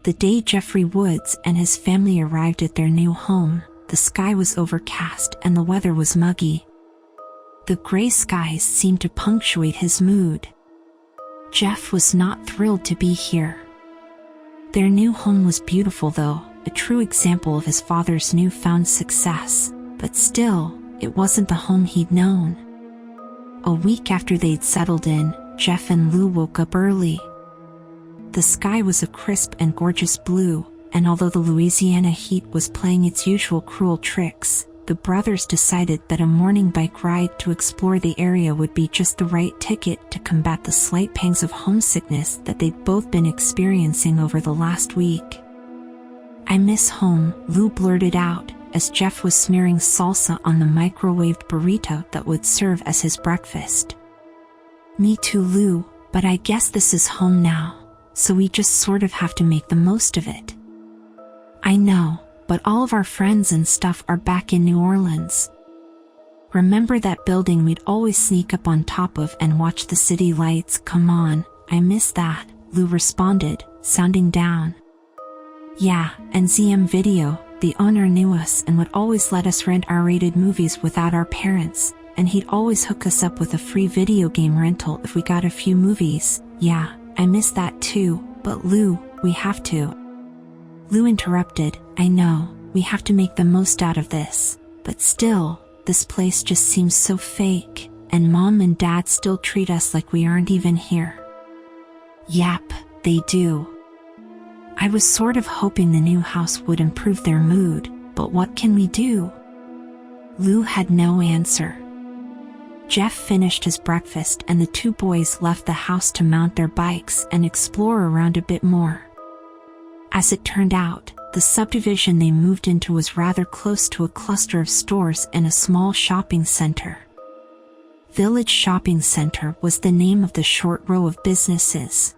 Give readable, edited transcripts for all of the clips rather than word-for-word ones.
The day Jeffrey Woods and his family arrived at their new home, the sky was overcast and the weather was muggy. The gray skies seemed to punctuate his mood. Jeff was not thrilled to be here. Their new home was beautiful though, a true example of his father's newfound success, but still, it wasn't the home he'd known. A week after they'd settled in, Jeff and Lou woke up early. The sky was a crisp and gorgeous blue, and although the Louisiana heat was playing its usual cruel tricks, the brothers decided that a morning bike ride to explore the area would be just the right ticket to combat the slight pangs of homesickness that they'd both been experiencing over the last week. "I miss home," Lou blurted out, as Jeff was smearing salsa on the microwaved burrito that would serve as his breakfast. "Me too, Lou, but I guess this is home now, so we just sort of have to make the most of it." "I know, but all of our friends and stuff are back in New Orleans. Remember that building we'd always sneak up on top of and watch the city lights come on? I miss that," Lou responded, sounding down. "Yeah, and ZM Video, the owner knew us and would always let us rent R-rated movies without our parents, and he'd always hook us up with a free video game rental if we got a few movies. Yeah, I miss that too, but Lou, we have to." Lou interrupted, "I know, we have to make the most out of this, but still, this place just seems so fake, and Mom and Dad still treat us like we aren't even here." "Yep, they do. I was sort of hoping the new house would improve their mood, but what can we do?" Lou had no answer. Jeff finished his breakfast and the two boys left the house to mount their bikes and explore around a bit more. As it turned out, the subdivision they moved into was rather close to a cluster of stores and a small shopping center. Village Shopping Center was the name of the short row of businesses.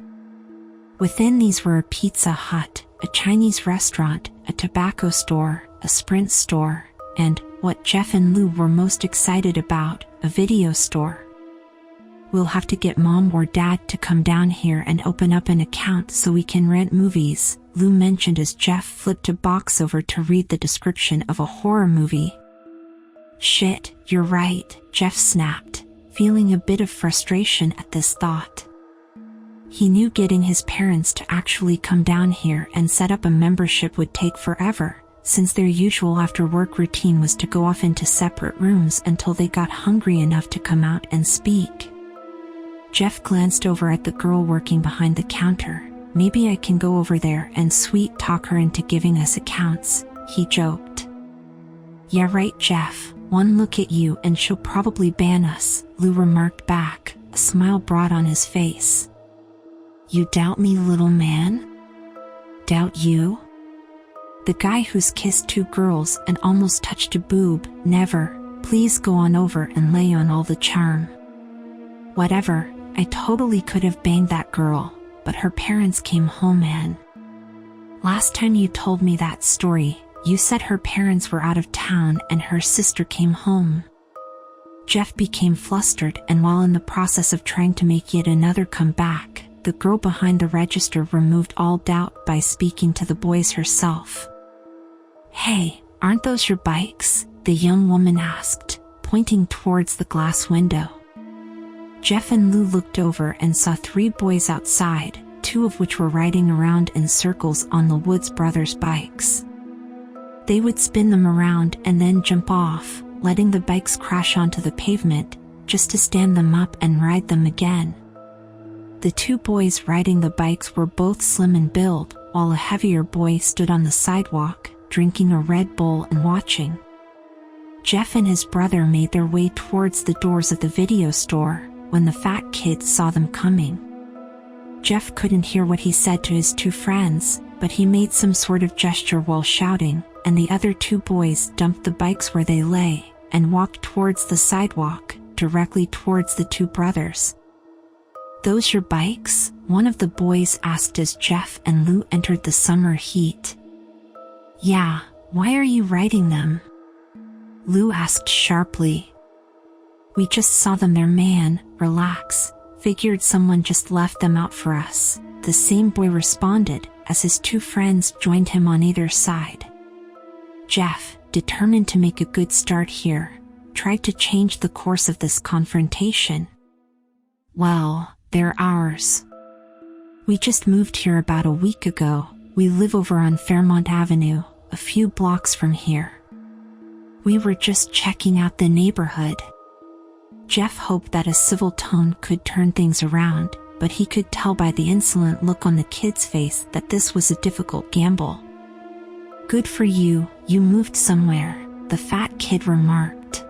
Within these were a Pizza Hut, a Chinese restaurant, a tobacco store, a Sprint store, and, what Jeff and Lou were most excited about, a video store. "We'll have to get Mom or Dad to come down here and open up an account so we can rent movies," Lou mentioned as Jeff flipped a box over to read the description of a horror movie. "Shit, you're right," Jeff snapped, feeling a bit of frustration at this thought. He knew getting his parents to actually come down here and set up a membership would take forever, since their usual after-work routine was to go off into separate rooms until they got hungry enough to come out and speak. Jeff glanced over at the girl working behind the counter. "Maybe I can go over there and sweet-talk her into giving us accounts," he joked. "Yeah right, Jeff, one look at you and she'll probably ban us," Lou remarked back, a smile broad on his face. "You doubt me, little man?" "Doubt you? The guy who's kissed two girls and almost touched a boob, never. Please go on over and lay on all the charm." "Whatever, I totally could have banged that girl, but her parents came home and..." "Last time you told me that story, you said her parents were out of town and her sister came home." Jeff became flustered, and while in the process of trying to make yet another comeback, the girl behind the register removed all doubt by speaking to the boys herself. "Hey, aren't those your bikes?" the young woman asked, pointing towards the glass window. Jeff and Lou looked over and saw three boys outside, two of which were riding around in circles on the Woods brothers' bikes. They would spin them around and then jump off, letting the bikes crash onto the pavement, just to stand them up and ride them again. The two boys riding the bikes were both slim in build, while a heavier boy stood on the sidewalk, drinking a Red Bull and watching. Jeff and his brother made their way towards the doors of the video store, when the fat kid saw them coming. Jeff couldn't hear what he said to his two friends, but he made some sort of gesture while shouting, and the other two boys dumped the bikes where they lay, and walked towards the sidewalk, directly towards the two brothers. "Those your bikes?" one of the boys asked as Jeff and Lou entered the summer heat. "Yeah, why are you riding them?" Lou asked sharply. "We just saw them there, man, relax. Figured someone just left them out for us," the same boy responded, as his two friends joined him on either side. Jeff, determined to make a good start here, tried to change the course of this confrontation. "Well, they're ours. We just moved here about a week ago. We live over on Fairmont Avenue, a few blocks from here. We were just checking out the neighborhood." Jeff hoped that a civil tone could turn things around, but he could tell by the insolent look on the kid's face that this was a difficult gamble. "Good for you, you moved somewhere," the fat kid remarked.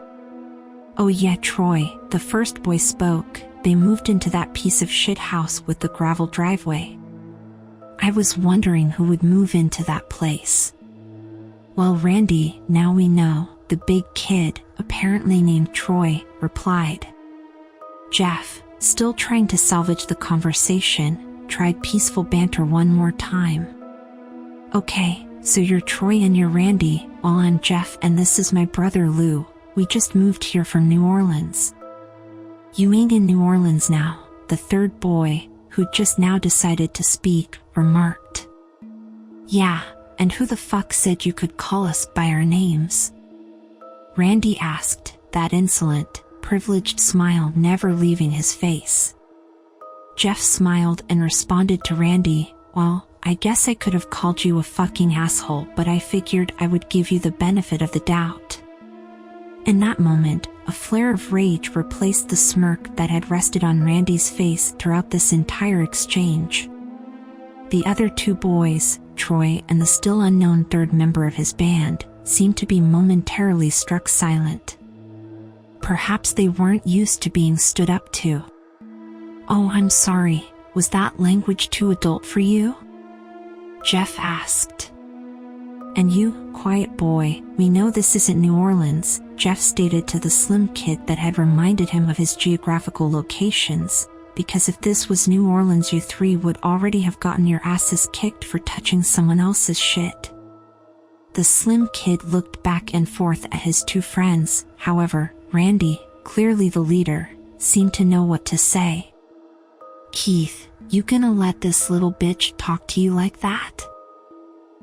"Oh yeah, Troy," the first boy spoke. "They moved into that piece of shit house with the gravel driveway. I was wondering who would move into that place." "Well, Randy, now we know," the big kid, apparently named Troy, replied. Jeff, still trying to salvage the conversation, tried peaceful banter one more time. "Okay, so you're Troy and you're Randy, while I'm Jeff and this is my brother Lou. We just moved here from New Orleans." "You ain't in New Orleans now," the third boy, who just now decided to speak, remarked. "Yeah, and who the fuck said you could call us by our names?" Randy asked, that insolent, privileged smile never leaving his face. Jeff smiled and responded to Randy, "Well, I guess I could have called you a fucking asshole, but I figured I would give you the benefit of the doubt." In that moment, a flare of rage replaced the smirk that had rested on Randy's face throughout this entire exchange. The other two boys, Troy and the still unknown third member of his band, seemed to be momentarily struck silent. Perhaps they weren't used to being stood up to. "Oh, I'm sorry, was that language too adult for you?" Jeff asked. "And you, quiet boy, we know this isn't New Orleans," Jeff stated to the slim kid that had reminded him of his geographical locations, "because if this was New Orleans you three would already have gotten your asses kicked for touching someone else's shit." The slim kid looked back and forth at his two friends, however, Randy, clearly the leader, seemed to know what to say. "Keith, you gonna let this little bitch talk to you like that?"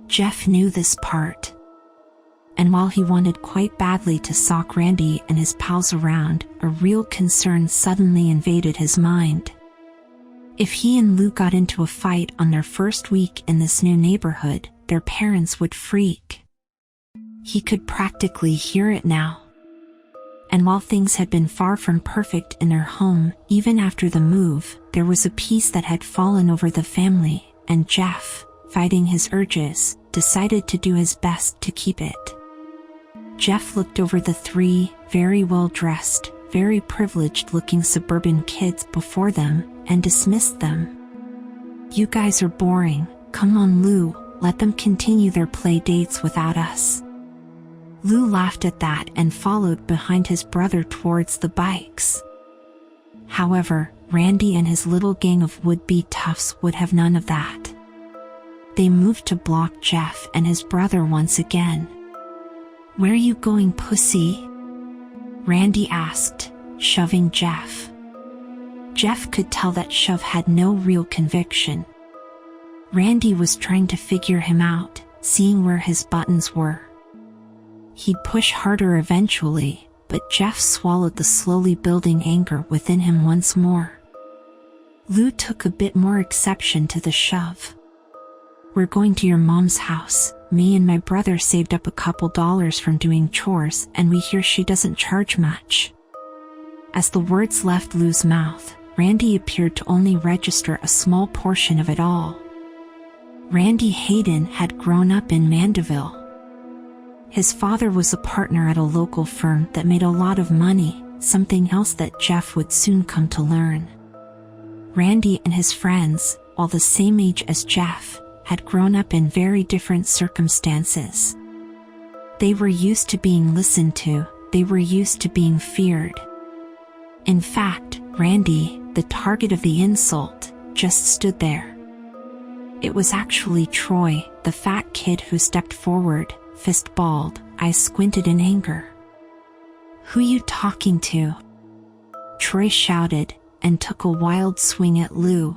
Jeff knew this part. And while he wanted quite badly to sock Randy and his pals around, a real concern suddenly invaded his mind. If he and Lou got into a fight on their first week in this new neighborhood, their parents would freak. He could practically hear it now. And while things had been far from perfect in their home, even after the move, there was a peace that had fallen over the family, and Jeff, fighting his urges, decided to do his best to keep it. Jeff looked over the three, very well-dressed, very privileged-looking suburban kids before them, and dismissed them. "You guys are boring. Come on, Lou, let them continue their play dates without us." Lou laughed at that and followed behind his brother towards the bikes. However, Randy and his little gang of would-be toughs would have none of that. They moved to block Jeff and his brother once again. "Where you going, pussy?" Randy asked, shoving Jeff. Jeff could tell that shove had no real conviction. Randy was trying to figure him out, seeing where his buttons were. He'd push harder eventually, but Jeff swallowed the slowly building anger within him once more. Lou took a bit more exception to the shove. "We're going to your mom's house. Me and my brother saved up a couple dollars from doing chores and we hear she doesn't charge much." As the words left Lou's mouth, Randy appeared to only register a small portion of it all. Randy Hayden had grown up in Mandeville. His father was a partner at a local firm that made a lot of money, something else that Jeff would soon come to learn. Randy and his friends, while the same age as Jeff, had grown up in very different circumstances. They were used to being listened to, they were used to being feared. In fact, Randy, the target of the insult, just stood there. It was actually Troy, the fat kid who stepped forward, fist balled, eyes squinted in anger. "Who you talking to?" Troy shouted, and took a wild swing at Lou.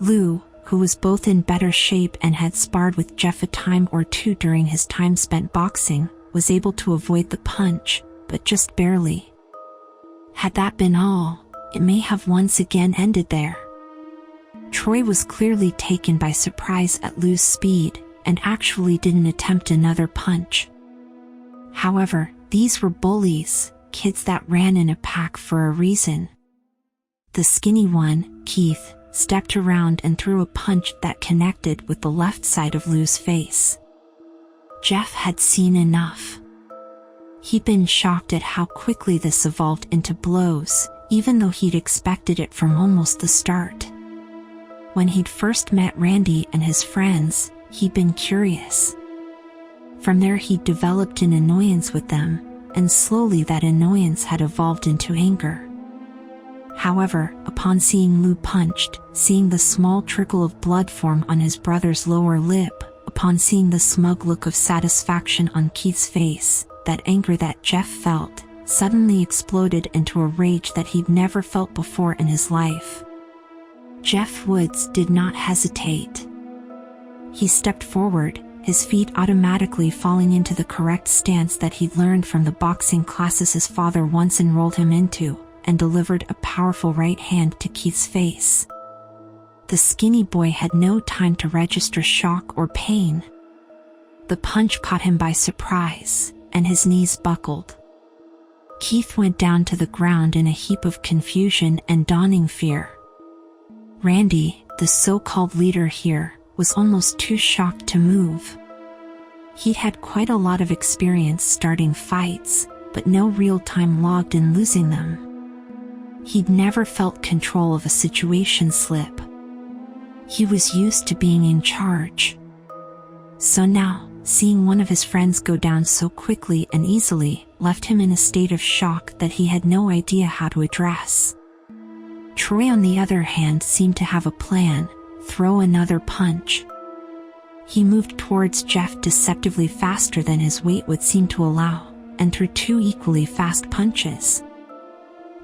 Lou, who was both in better shape and had sparred with Jeff a time or two during his time spent boxing, was able to avoid the punch, but just barely. Had that been all, it may have once again ended there. Troy was clearly taken by surprise at Lou's speed, and actually didn't attempt another punch. However, these were bullies, kids that ran in a pack for a reason. The skinny one, Keith, stepped around and threw a punch that connected with the left side of Lou's face. Jeff had seen enough. He'd been shocked at how quickly this evolved into blows, even though he'd expected it from almost the start. When he'd first met Randy and his friends, he'd been curious. From there he'd developed an annoyance with them, and slowly that annoyance had evolved into anger. However, upon seeing Lou punched, seeing the small trickle of blood form on his brother's lower lip, upon seeing the smug look of satisfaction on Keith's face, that anger that Jeff felt suddenly exploded into a rage that he'd never felt before in his life. Jeff Woods did not hesitate. He stepped forward, his feet automatically falling into the correct stance that he'd learned from the boxing classes his father once enrolled him into, and delivered a powerful right hand to Keith's face. The skinny boy had no time to register shock or pain. The punch caught him by surprise, and his knees buckled. Keith went down to the ground in a heap of confusion and dawning fear. Randy, the so-called leader here, was almost too shocked to move. He'd had quite a lot of experience starting fights, but no real time logged in losing them. He'd never felt control of a situation slip. He was used to being in charge. So now, seeing one of his friends go down so quickly and easily, left him in a state of shock that he had no idea how to address. Troy, on the other hand, seemed to have a plan: throw another punch. He moved towards Jeff deceptively faster than his weight would seem to allow, and threw two equally fast punches.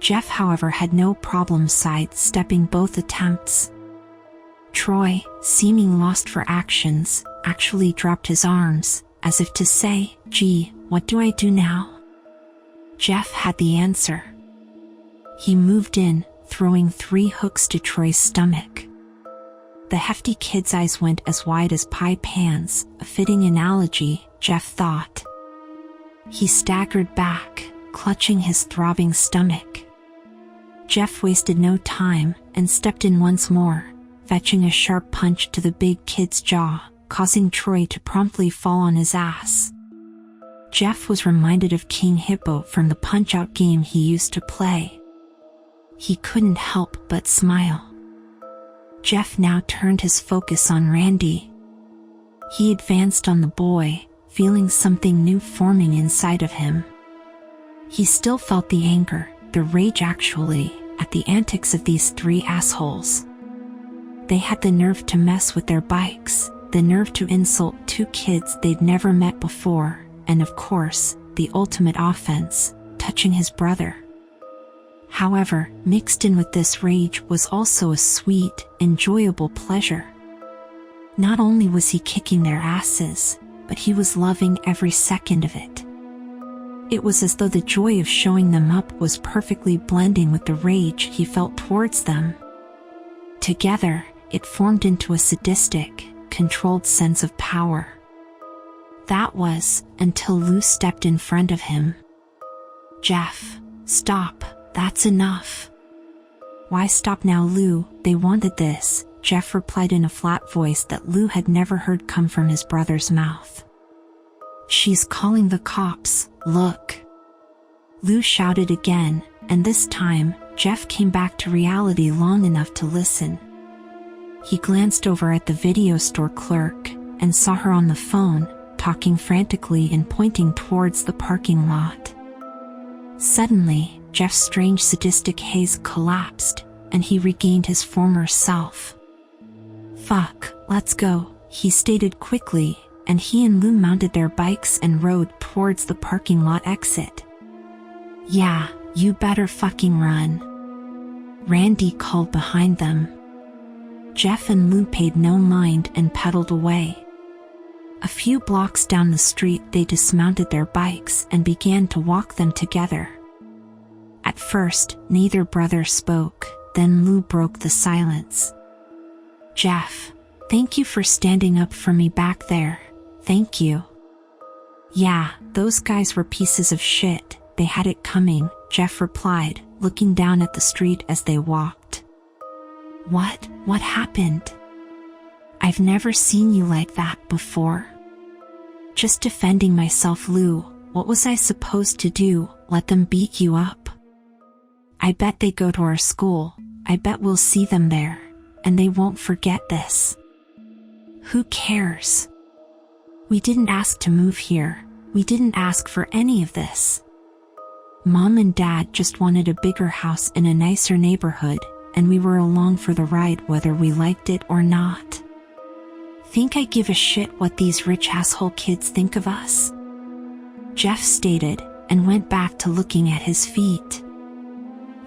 Jeff, however, had no problem sidestepping both attempts. Troy, seeming lost for actions, actually dropped his arms, as if to say, "Gee, what do I do now?" Jeff had the answer. He moved in, throwing 3 hooks to Troy's stomach. The hefty kid's eyes went as wide as pie pans, a fitting analogy, Jeff thought. He staggered back, clutching his throbbing stomach. Jeff wasted no time, and stepped in once more, fetching a sharp punch to the big kid's jaw, causing Troy to promptly fall on his ass. Jeff was reminded of King Hippo from the Punch-Out game he used to play. He couldn't help but smile. Jeff now turned his focus on Randy. He advanced on the boy, feeling something new forming inside of him. He still felt the anger, the rage actually, at the antics of these 3 assholes. They had the nerve to mess with their bikes, the nerve to insult 2 kids they'd never met before, and of course, the ultimate offense, touching his brother. However, mixed in with this rage was also a sweet, enjoyable pleasure. Not only was he kicking their asses, but he was loving every second of it. It was as though the joy of showing them up was perfectly blending with the rage he felt towards them. Together, it formed into a sadistic, controlled sense of power. That was, until Lou stepped in front of him. "Jeff, stop, that's enough." "Why stop now, Lou? They wanted this," Jeff replied in a flat voice that Lou had never heard come from his brother's mouth. "She's calling the cops, look." Lou shouted again, and this time, Jeff came back to reality long enough to listen. He glanced over at the video store clerk, and saw her on the phone, talking frantically and pointing towards the parking lot. Suddenly, Jeff's strange sadistic haze collapsed, and he regained his former self. "Fuck, let's go," he stated quickly, and he and Lou mounted their bikes and rode towards the parking lot exit. "Yeah, you better fucking run," Randy called behind them. Jeff and Lou paid no mind and pedaled away. A few blocks down the street, they dismounted their bikes and began to walk them together. At first, neither brother spoke, then Lou broke the silence. "Jeff, thank you for standing up for me back there. Thank you." "Yeah, those guys were pieces of shit. They had it coming," Jeff replied, looking down at the street as they walked. What happened? I've never seen you like that before." "Just defending myself, Lou. What was I supposed to do, let them beat you up?" "I bet they go to our school. I bet we'll see them there. And they won't forget this." "Who cares? We didn't ask to move here. We didn't ask for any of this. Mom and Dad just wanted a bigger house in a nicer neighborhood, and we were along for the ride whether we liked it or not. Think I give a shit what these rich asshole kids think of us?" Jeff stated, and went back to looking at his feet.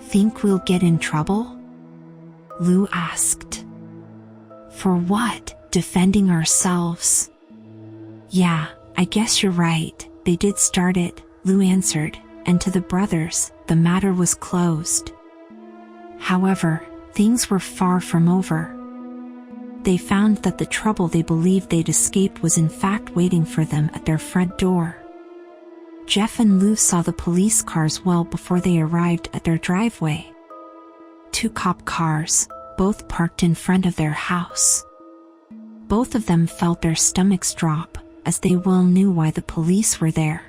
"Think we'll get in trouble?" Lou asked. "For what? Defending ourselves?" "Yeah, I guess you're right. They did start it," Lou answered, and to the brothers, the matter was closed. However, things were far from over. They found that the trouble they believed they'd escaped was in fact waiting for them at their front door. Jeff and Lou saw the police cars well before they arrived at their driveway. 2 cop cars, both parked in front of their house. Both of them felt their stomachs drop, as they well knew why the police were there.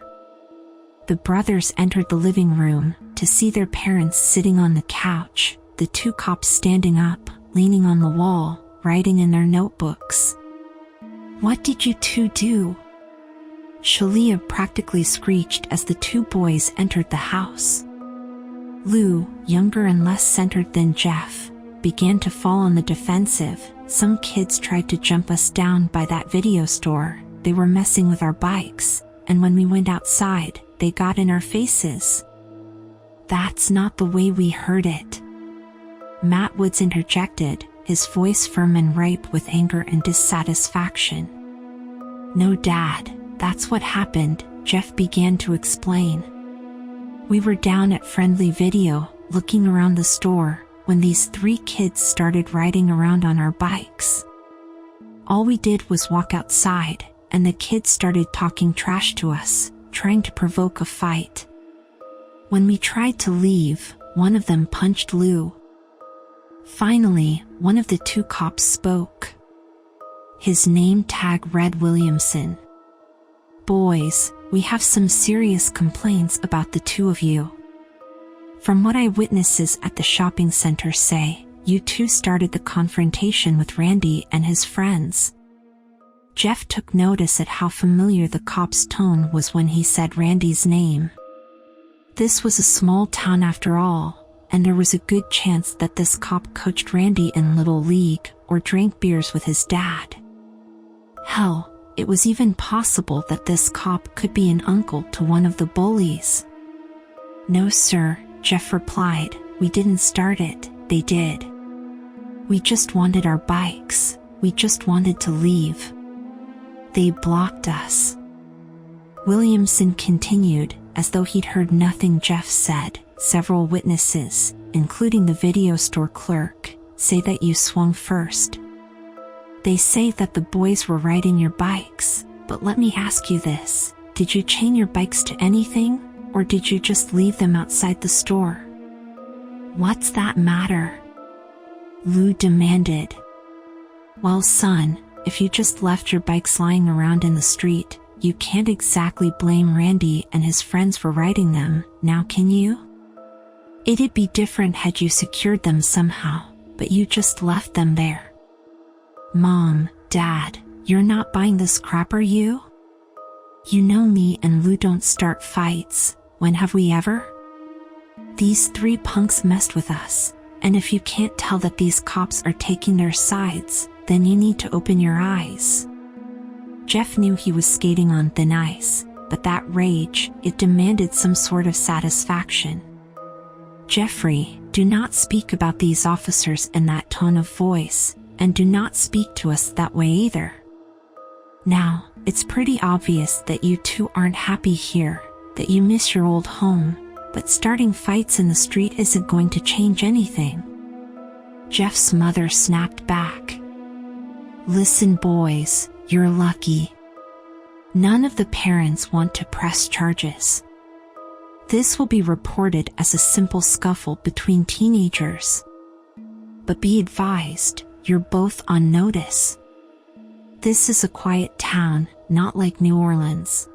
The brothers entered the living room to see their parents sitting on the couch, the 2 cops standing up, leaning on the wall, writing in their notebooks. "What did you two do?" Shalia practically screeched as the 2 boys entered the house. Lou, younger and less centered than Jeff, began to fall on the defensive. "Some kids tried to jump us down by that video store. They were messing with our bikes, and when we went outside, they got in our faces." "That's not the way we heard it," Matt Woods interjected, his voice firm and ripe with anger and dissatisfaction. "No, Dad, that's what happened," Jeff began to explain. "We were down at Friendly Video, looking around the store, when these 3 kids started riding around on our bikes. All we did was walk outside, and the kids started talking trash to us, trying to provoke a fight. When we tried to leave, one of them punched Lou. Finally, one of the 2 cops spoke. His name tag read Williamson. "Boys, we have some serious complaints about the 2 of you. From what eyewitnesses at the shopping center say, you 2 started the confrontation with Randy and his friends." Jeff took notice at how familiar the cop's tone was when he said Randy's name. This was a small town after all, and there was a good chance that this cop coached Randy in Little League or drank beers with his dad. Hell, it was even possible that this cop could be an uncle to one of the bullies. "No, sir," Jeff replied, "we didn't start it, they did. We just wanted our bikes, we just wanted to leave. They blocked us." Williamson continued, as though he'd heard nothing Jeff said. "Several witnesses, including the video store clerk, say that you swung first. They say that the boys were riding your bikes, but let me ask you this, did you chain your bikes to anything, or did you just leave them outside the store?" "What's that matter?" Lou demanded. "Well, son, if you just left your bikes lying around in the street, you can't exactly blame Randy and his friends for riding them, now can you? It'd be different had you secured them somehow, but you just left them there. Mom, Dad, you're not buying this crap, are you? You know me and Lou don't start fights, when have we ever? These 3 punks messed with us, and if you can't tell that these cops are taking their sides, then you need to open your eyes." Jeff knew he was skating on thin ice, but that rage, it demanded some sort of satisfaction. "Jeffrey, do not speak about these officers in that tone of voice," and do not speak to us that way either. Now, it's pretty obvious that you two aren't happy here, that you miss your old home, but starting fights in the street isn't going to change anything." Jeff's mother snapped back. "Listen, boys, you're lucky. None of the parents want to press charges. This will be reported as a simple scuffle between teenagers. But be advised, you're both on notice. This is a quiet town, not like New Orleans.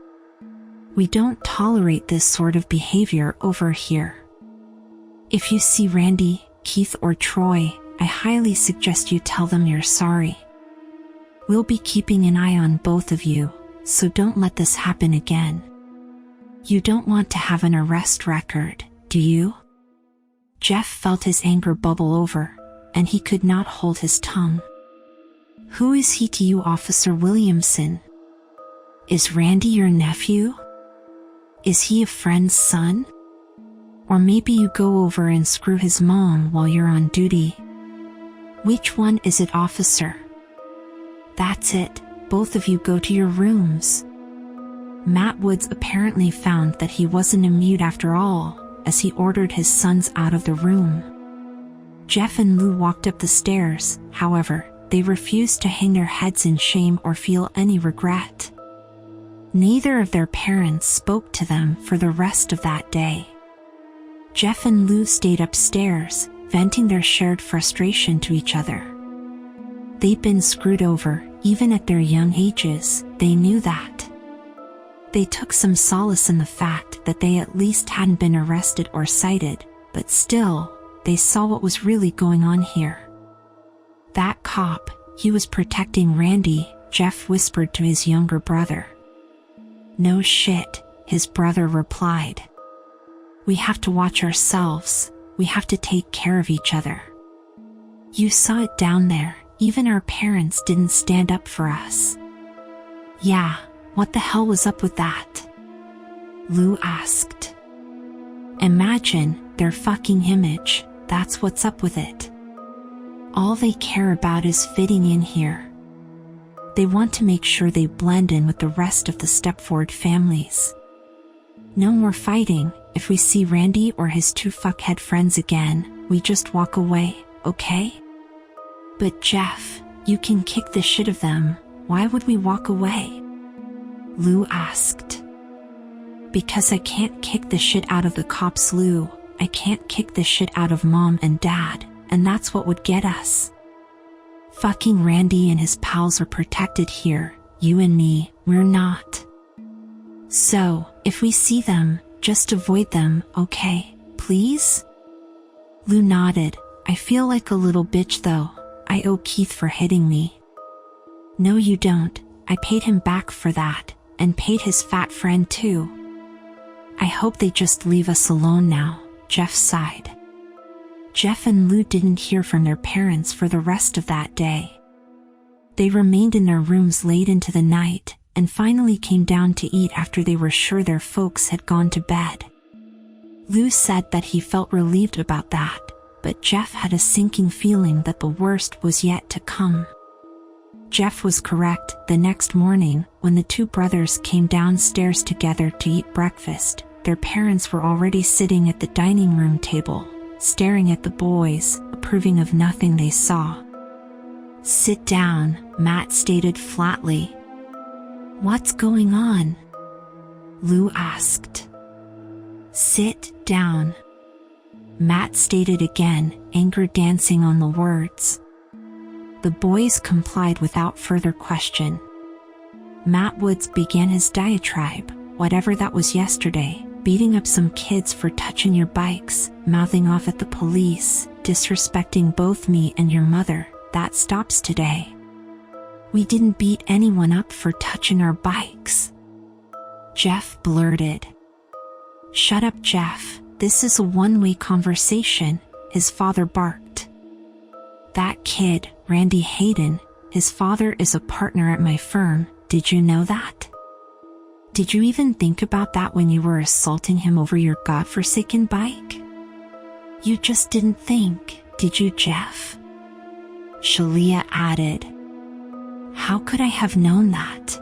We don't tolerate this sort of behavior over here. If you see Randy, Keith, or Troy, I highly suggest you tell them you're sorry. We'll be keeping an eye on both of you, so don't let this happen again. You don't want to have an arrest record, do you?" Jeff felt his anger bubble over, and he could not hold his tongue. "Who is he to you, Officer Williamson? Is Randy your nephew? Is he a friend's son? Or maybe you go over and screw his mom while you're on duty? Which one is it, officer? That's it, both of you go to your rooms." Matt Woods apparently found that he wasn't a mute after all, as he ordered his sons out of the room. Jeff and Lou walked up the stairs, however, they refused to hang their heads in shame or feel any regret. Neither of their parents spoke to them for the rest of that day. Jeff and Lou stayed upstairs, venting their shared frustration to each other. They'd been screwed over, even at their young ages, they knew that. They took some solace in the fact that they at least hadn't been arrested or cited, but still, they saw what was really going on here. "That cop, he was protecting Randy," Jeff whispered to his younger brother. "No shit," his brother replied. "We have to watch ourselves, we have to take care of each other. You saw it down there, even our parents didn't stand up for us." "Yeah, what the hell was up with that?" Lou asked. "Imagine, their fucking image, that's what's up with it. All they care about is fitting in here. They want to make sure they blend in with the rest of the Stepford families. No more fighting. If we see Randy or his two fuckhead friends again, we just walk away, okay?" "But Jeff, you can kick the shit of them, why would we walk away?" Lou asked. "Because I can't kick the shit out of the cops, Lou. I can't kick the shit out of Mom and Dad, and that's what would get us. Fucking Randy and his pals are protected here, you and me, we're not. So, if we see them, just avoid them, okay, please?" Lou nodded. "I feel like a little bitch though. I owe Keith for hitting me." "No you don't, I paid him back for that, and paid his fat friend too. I hope they just leave us alone now," Jeff sighed. Jeff and Lou didn't hear from their parents for the rest of that day. They remained in their rooms late into the night, and finally came down to eat after they were sure their folks had gone to bed. Lou said that he felt relieved about that, but Jeff had a sinking feeling that the worst was yet to come. Jeff was correct. The next morning, when the two brothers came downstairs together to eat breakfast, their parents were already sitting at the dining room table, staring at the boys, approving of nothing they saw. "Sit down," Matt stated flatly. "What's going on?" Lou asked. "Sit down," Matt stated again, anger dancing on the words. The boys complied without further question. Matt Woods began his diatribe, whatever that was yesterday, beating up some kids for touching your bikes, mouthing off at the police, disrespecting both me and your mother, that stops today. "We didn't beat anyone up for touching our bikes," Jeff blurted. "Shut up, Jeff, this is a one-way conversation," his father barked. "That kid, Randy Hayden, his father is a partner at my firm, did you know that? Did you even think about that when you were assaulting him over your godforsaken bike? You just didn't think, did you, Jeff?" Shalia added. How could I have known that?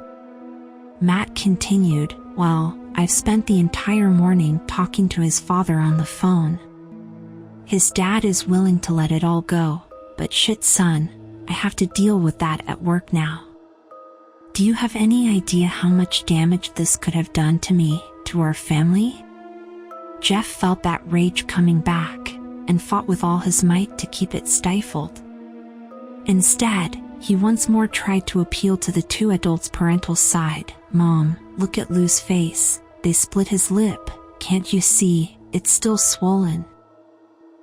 Matt continued, well, I've spent the entire morning talking to his father on the phone. His dad is willing to let it all go, but shit son, I have to deal with that at work now. Do you have any idea how much damage this could have done to me, to our family? Jeff felt that rage coming back, and fought with all his might to keep it stifled. Instead, he once more tried to appeal to the two adults' parental side. Mom, look at Lou's face. They split his lip. Can't you see, it's still swollen?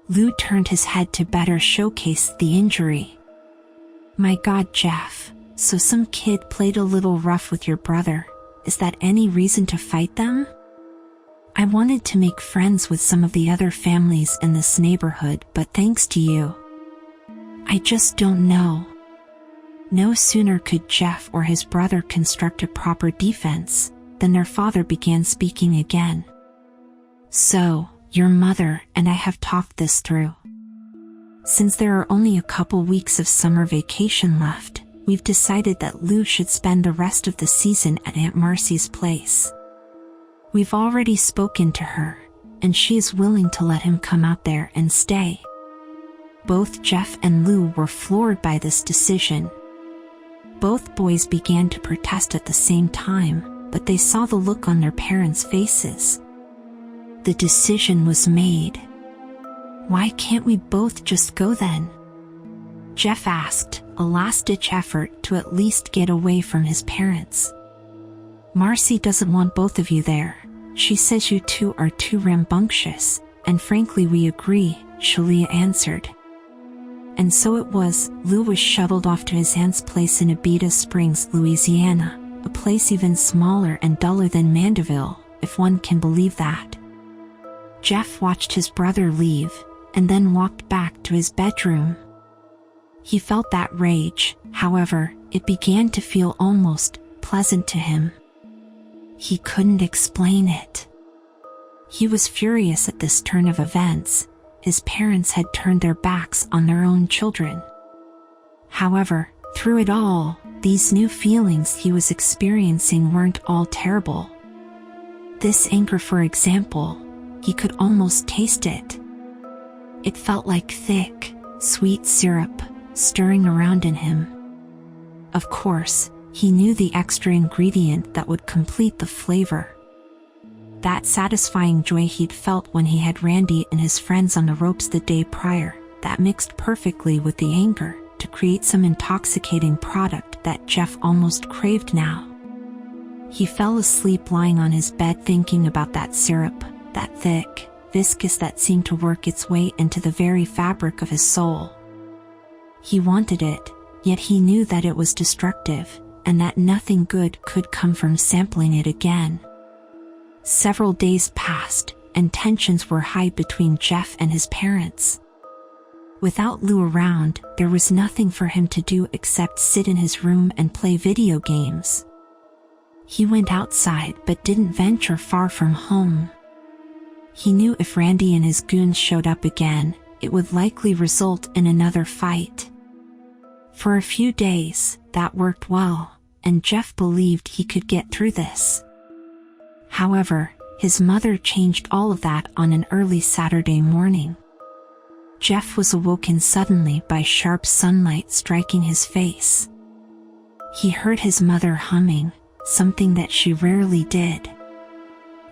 Lou turned his head to better showcase the injury. My God, Jeff, so some kid played a little rough with your brother. Is that any reason to fight them? I wanted to make friends with some of the other families in this neighborhood, but thanks to you, I just don't know. No sooner could Jeff or his brother construct a proper defense than their father began speaking again. So, your mother and I have talked this through. Since there are only a couple weeks of summer vacation left, we've decided that Lou should spend the rest of the season at Aunt Marcy's place. We've already spoken to her, and she is willing to let him come out there and stay. Both Jeff and Lou were floored by this decision. Both boys began to protest at the same time, but they saw the look on their parents' faces. The decision was made. Why can't we both just go then? Jeff asked, a last-ditch effort to at least get away from his parents. Marcy doesn't want both of you there. She says you two are too rambunctious, and frankly we agree, Shalia answered. And so it was. Lou was shuttled off to his aunt's place in Abita Springs, Louisiana, a place even smaller and duller than Mandeville, if one can believe that. Jeff watched his brother leave, and then walked back to his bedroom. He felt that rage, however, it began to feel almost pleasant to him. He couldn't explain it. He was furious at this turn of events. His parents had turned their backs on their own children. However, through it all, these new feelings he was experiencing weren't all terrible. This anger, for example, he could almost taste it. It felt like thick, sweet syrup, stirring around in him. Of course, he knew the extra ingredient that would complete the flavor. That satisfying joy he'd felt when he had Randy and his friends on the ropes the day prior, that mixed perfectly with the anger to create some intoxicating product that Jeff almost craved now. He fell asleep lying on his bed thinking about that syrup, that thick, viscous that seemed to work its way into the very fabric of his soul. He wanted it, yet he knew that it was destructive, and that nothing good could come from sampling it again. Several days passed, and tensions were high between Jeff and his parents. Without Lou around, there was nothing for him to do except sit in his room and play video games. He went outside but didn't venture far from home. He knew if Randy and his goons showed up again, it would likely result in another fight. For a few days, that worked well, and Jeff believed he could get through this. However, his mother changed all of that on an early Saturday morning. Jeff was awoken suddenly by sharp sunlight striking his face. He heard his mother humming, something that she rarely did.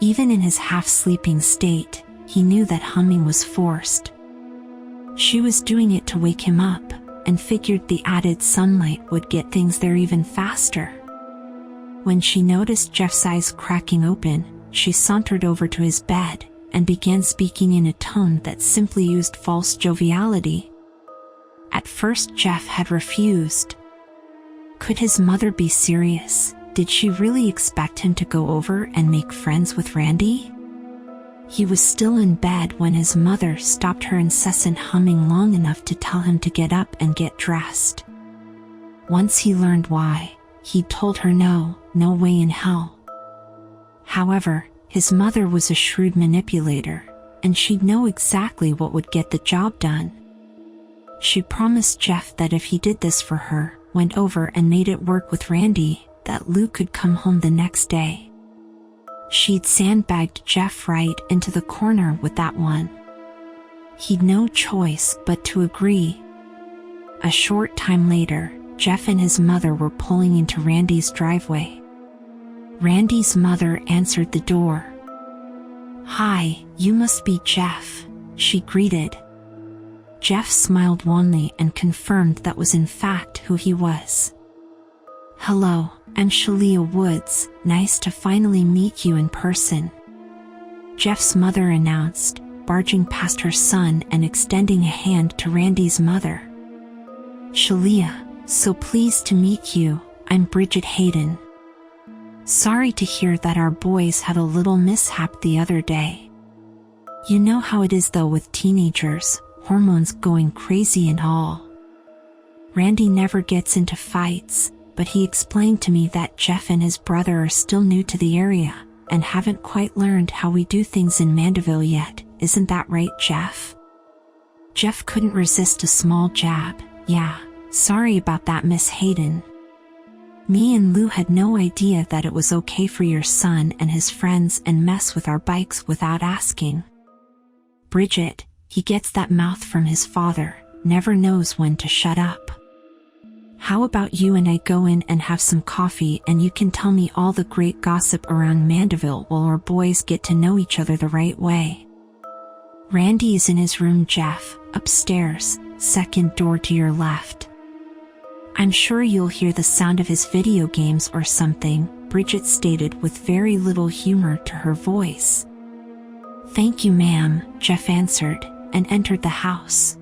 Even in his half-sleeping state, he knew that humming was forced. She was doing it to wake him up, and figured the added sunlight would get things there even faster. When she noticed Jeff's eyes cracking open, she sauntered over to his bed, and began speaking in a tone that simply used false joviality. At first Jeff had refused. Could his mother be serious? Did she really expect him to go over and make friends with Randy? He was still in bed when his mother stopped her incessant humming long enough to tell him to get up and get dressed. Once he learned why, he told her no way in hell. However, his mother was a shrewd manipulator, and she'd know exactly what would get the job done. She promised Jeff that if he did this for her, went over and made it work with Randy, that Lou could come home the next day. She'd sandbagged Jeff right into the corner with that one. He'd no choice but to agree. A short time later, Jeff and his mother were pulling into Randy's driveway. Randy's mother answered the door. "Hi, you must be Jeff," she greeted. Jeff smiled wanly and confirmed that was in fact who he was. "Hello, I'm Shalia Woods, nice to finally meet you in person," Jeff's mother announced, barging past her son and extending a hand to Randy's mother. "Shalia, so pleased to meet you, I'm Bridget Hayden. Sorry to hear that our boys had a little mishap the other day. You know how it is though with teenagers, hormones going crazy and all. Randy never gets into fights, but he explained to me that Jeff and his brother are still new to the area, and haven't quite learned how we do things in Mandeville yet, isn't that right, Jeff?" Jeff couldn't resist a small jab. "Yeah, sorry about that, Miss Hayden. Me and Lou had no idea that it was okay for your son and his friends and mess with our bikes without asking. Bridget, he gets that mouth from his father, never knows when to shut up. How about you and I go in and have some coffee and you can tell me all the great gossip around Mandeville while our boys get to know each other the right way." "Randy is in his room, Jeff, upstairs, second door to your left. I'm sure you'll hear the sound of his video games or something," Bridget stated with very little humor to her voice. "Thank you, ma'am," Jeff answered, and entered the house.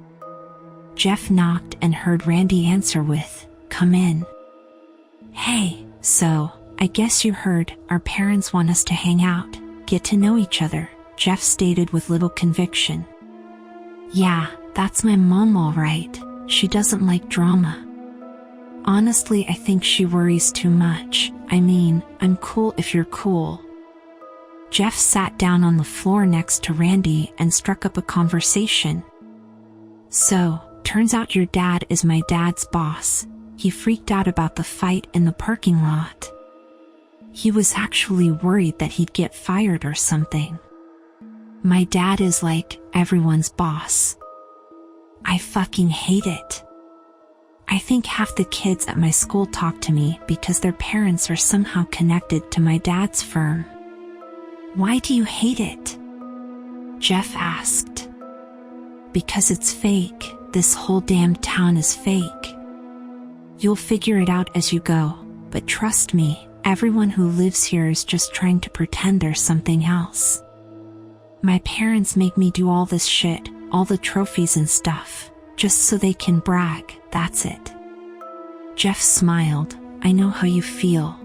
Jeff knocked and heard Randy answer with, "Come in." "Hey, so, I guess you heard, our parents want us to hang out, get to know each other," Jeff stated with little conviction. "Yeah, that's my mom all right, she doesn't like drama. Honestly, I think she worries too much. I mean, I'm cool if you're cool." Jeff sat down on the floor next to Randy and struck up a conversation. "So, turns out your dad is my dad's boss. He freaked out about the fight in the parking lot. He was actually worried that he'd get fired or something. My dad is like everyone's boss. I fucking hate it. I think half the kids at my school talk to me because their parents are somehow connected to my dad's firm." "Why do you hate it?" Jeff asked. "Because it's fake. This whole damn town is fake. You'll figure it out as you go, but trust me, everyone who lives here is just trying to pretend there's something else. My parents make me do all this shit, all the trophies and stuff, just so they can brag, that's it." Jeff smiled. "I know how you feel.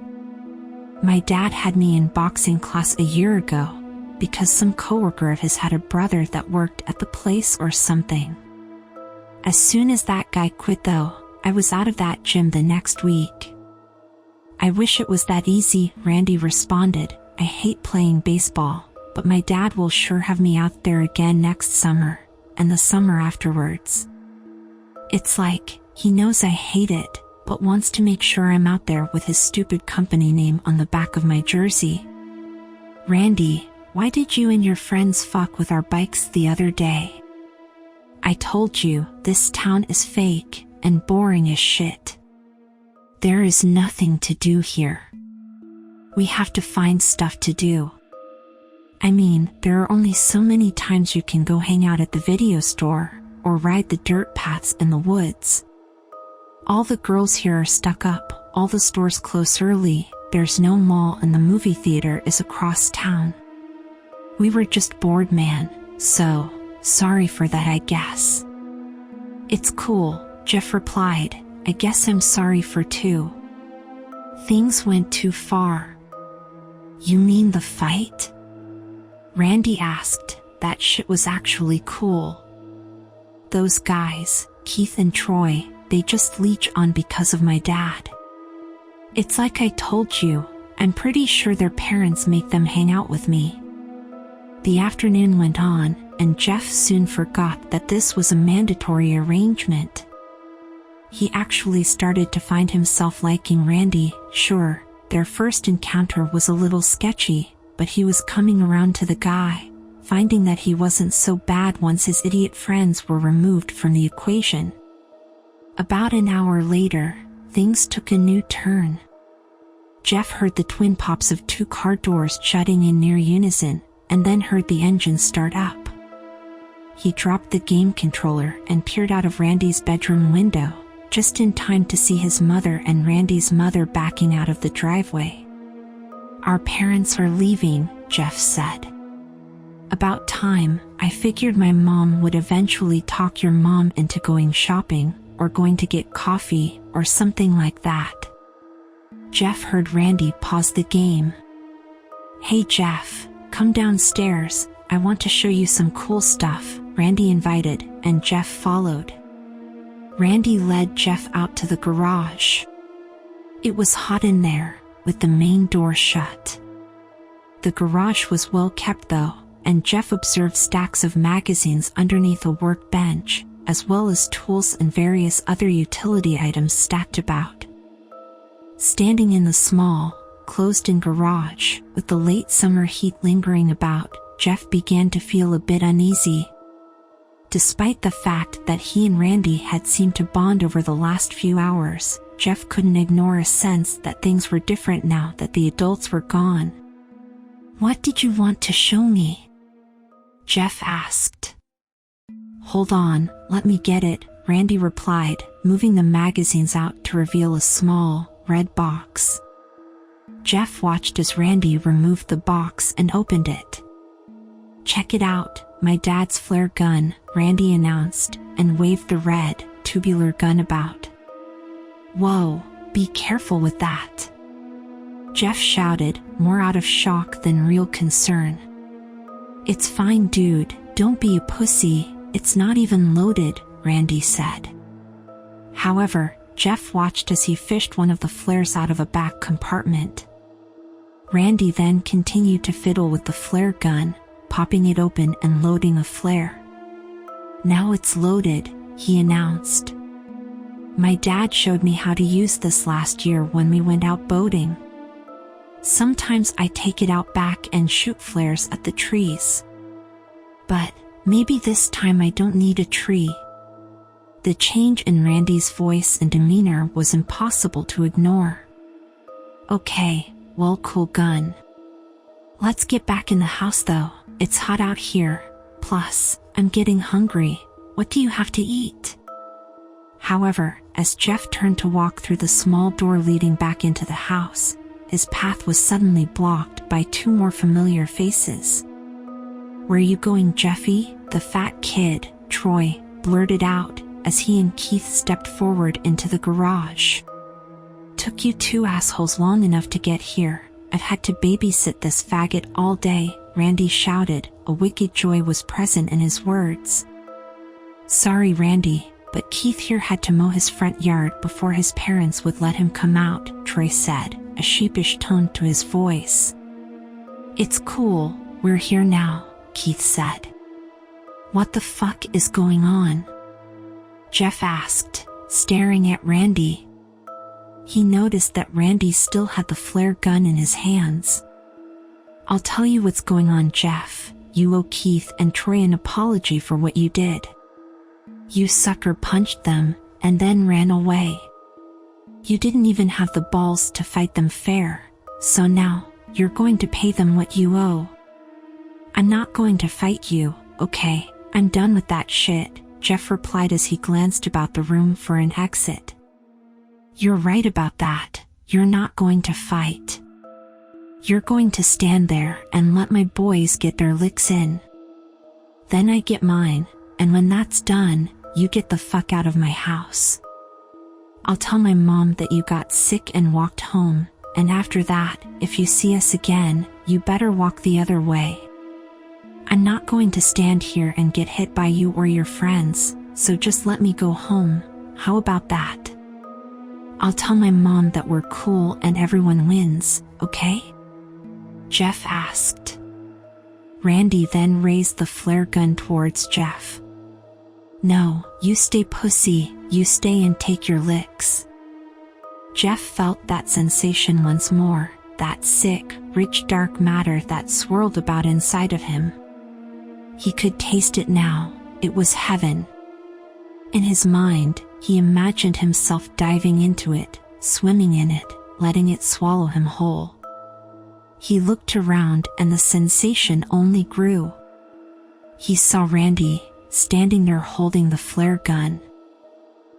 My dad had me in boxing class a year ago, because some coworker of his had a brother that worked at the place or something. As soon as that guy quit though, I was out of that gym the next week." "I wish it was that easy," Randy responded. "I hate playing baseball, but my dad will sure have me out there again next summer, and the summer afterwards. It's like, he knows I hate it, but wants to make sure I'm out there with his stupid company name on the back of my jersey." "Randy, why did you and your friends fuck with our bikes the other day? I told you, this town is fake, and boring as shit. There is nothing to do here. We have to find stuff to do. I mean, there are only so many times you can go hang out at the video store, or ride the dirt paths in the woods. All the girls here are stuck up, all the stores close early, there's no mall and the movie theater is across town. We were just bored, man, so, sorry for that, I guess." "It's cool," Jeff replied. "I guess I'm sorry for too. Things went too far." "You mean the fight?" Randy asked. "That shit was actually cool. Those guys, Keith and Troy, they just leech on because of my dad. It's like I told you, I'm pretty sure their parents make them hang out with me." The afternoon went on, and Jeff soon forgot that this was a mandatory arrangement. He actually started to find himself liking Randy. Sure, their first encounter was a little sketchy, but he was coming around to the guy, finding that he wasn't so bad once his idiot friends were removed from the equation. About an hour later, things took a new turn. Jeff heard the twin pops of 2 car doors shutting in near unison, and then heard the engine start up. He dropped the game controller and peered out of Randy's bedroom window, just in time to see his mother and Randy's mother backing out of the driveway. "Our parents are leaving," Jeff said. "About time. I figured my mom would eventually talk your mom into going shopping, or going to get coffee, or something like that." Jeff heard Randy pause the game. "Hey Jeff, come downstairs, I want to show you some cool stuff," Randy invited, and Jeff followed. Randy led Jeff out to the garage. It was hot in there, with the main door shut. The garage was well kept though, and Jeff observed stacks of magazines underneath a workbench, as well as tools and various other utility items stacked about. Standing in the small, closed-in garage, with the late summer heat lingering about, Jeff began to feel a bit uneasy. Despite the fact that he and Randy had seemed to bond over the last few hours, Jeff couldn't ignore a sense that things were different now that the adults were gone. "What did you want to show me?" Jeff asked. "Hold on, let me get it," Randy replied, moving the magazines out to reveal a small, red box. Jeff watched as Randy removed the box and opened it. "Check it out, my dad's flare gun," Randy announced, and waved the red, tubular gun about. "Whoa, be careful with that," Jeff shouted, more out of shock than real concern. "It's fine dude, don't be a pussy, it's not even loaded," Randy said. However, Jeff watched as he fished one of the flares out of a back compartment. Randy then continued to fiddle with the flare gun, popping it open and loading a flare. "Now it's loaded," he announced. "My dad showed me how to use this last year when we went out boating. Sometimes I take it out back and shoot flares at the trees. But maybe this time I don't need a tree." The change in Randy's voice and demeanor was impossible to ignore. "Okay, well, cool gun. Let's get back in the house though, it's hot out here, plus, I'm getting hungry. What do you have to eat?" However, as Jeff turned to walk through the small door leading back into the house, his path was suddenly blocked by 2 more familiar faces. "Where you going, Jeffy?" the fat kid, Troy, blurted out, as he and Keith stepped forward into the garage. "Took you 2 assholes long enough to get here. I've had to babysit this faggot all day," Randy shouted, a wicked joy was present in his words. "Sorry Randy, but Keith here had to mow his front yard before his parents would let him come out," Troy said, a sheepish tone to his voice. "It's cool, we're here now," Keith said. "What the fuck is going on?" Jeff asked, staring at Randy. He noticed that Randy still had the flare gun in his hands. "I'll tell you what's going on, Jeff. You owe Keith and Troy an apology for what you did. You sucker punched them, and then ran away. You didn't even have the balls to fight them fair, so now, you're going to pay them what you owe." "I'm not going to fight you, okay? I'm done with that shit," Jeff replied as he glanced about the room for an exit. "You're right about that, you're not going to fight. You're going to stand there and let my boys get their licks in. Then I get mine, and when that's done, you get the fuck out of my house. I'll tell my mom that you got sick and walked home, and after that, if you see us again, you better walk the other way. I'm not going to stand here and get hit by you or your friends, so just let me go home, how about that? I'll tell my mom that we're cool and everyone wins, okay?" Jeff asked. Randy then raised the flare gun towards Jeff. "No, you stay, pussy, you stay and take your licks." Jeff felt that sensation once more, that sick, rich dark matter that swirled about inside of him. He could taste it now, it was heaven. In his mind, he imagined himself diving into it, swimming in it, letting it swallow him whole. He looked around and the sensation only grew. He saw Randy, standing there holding the flare gun.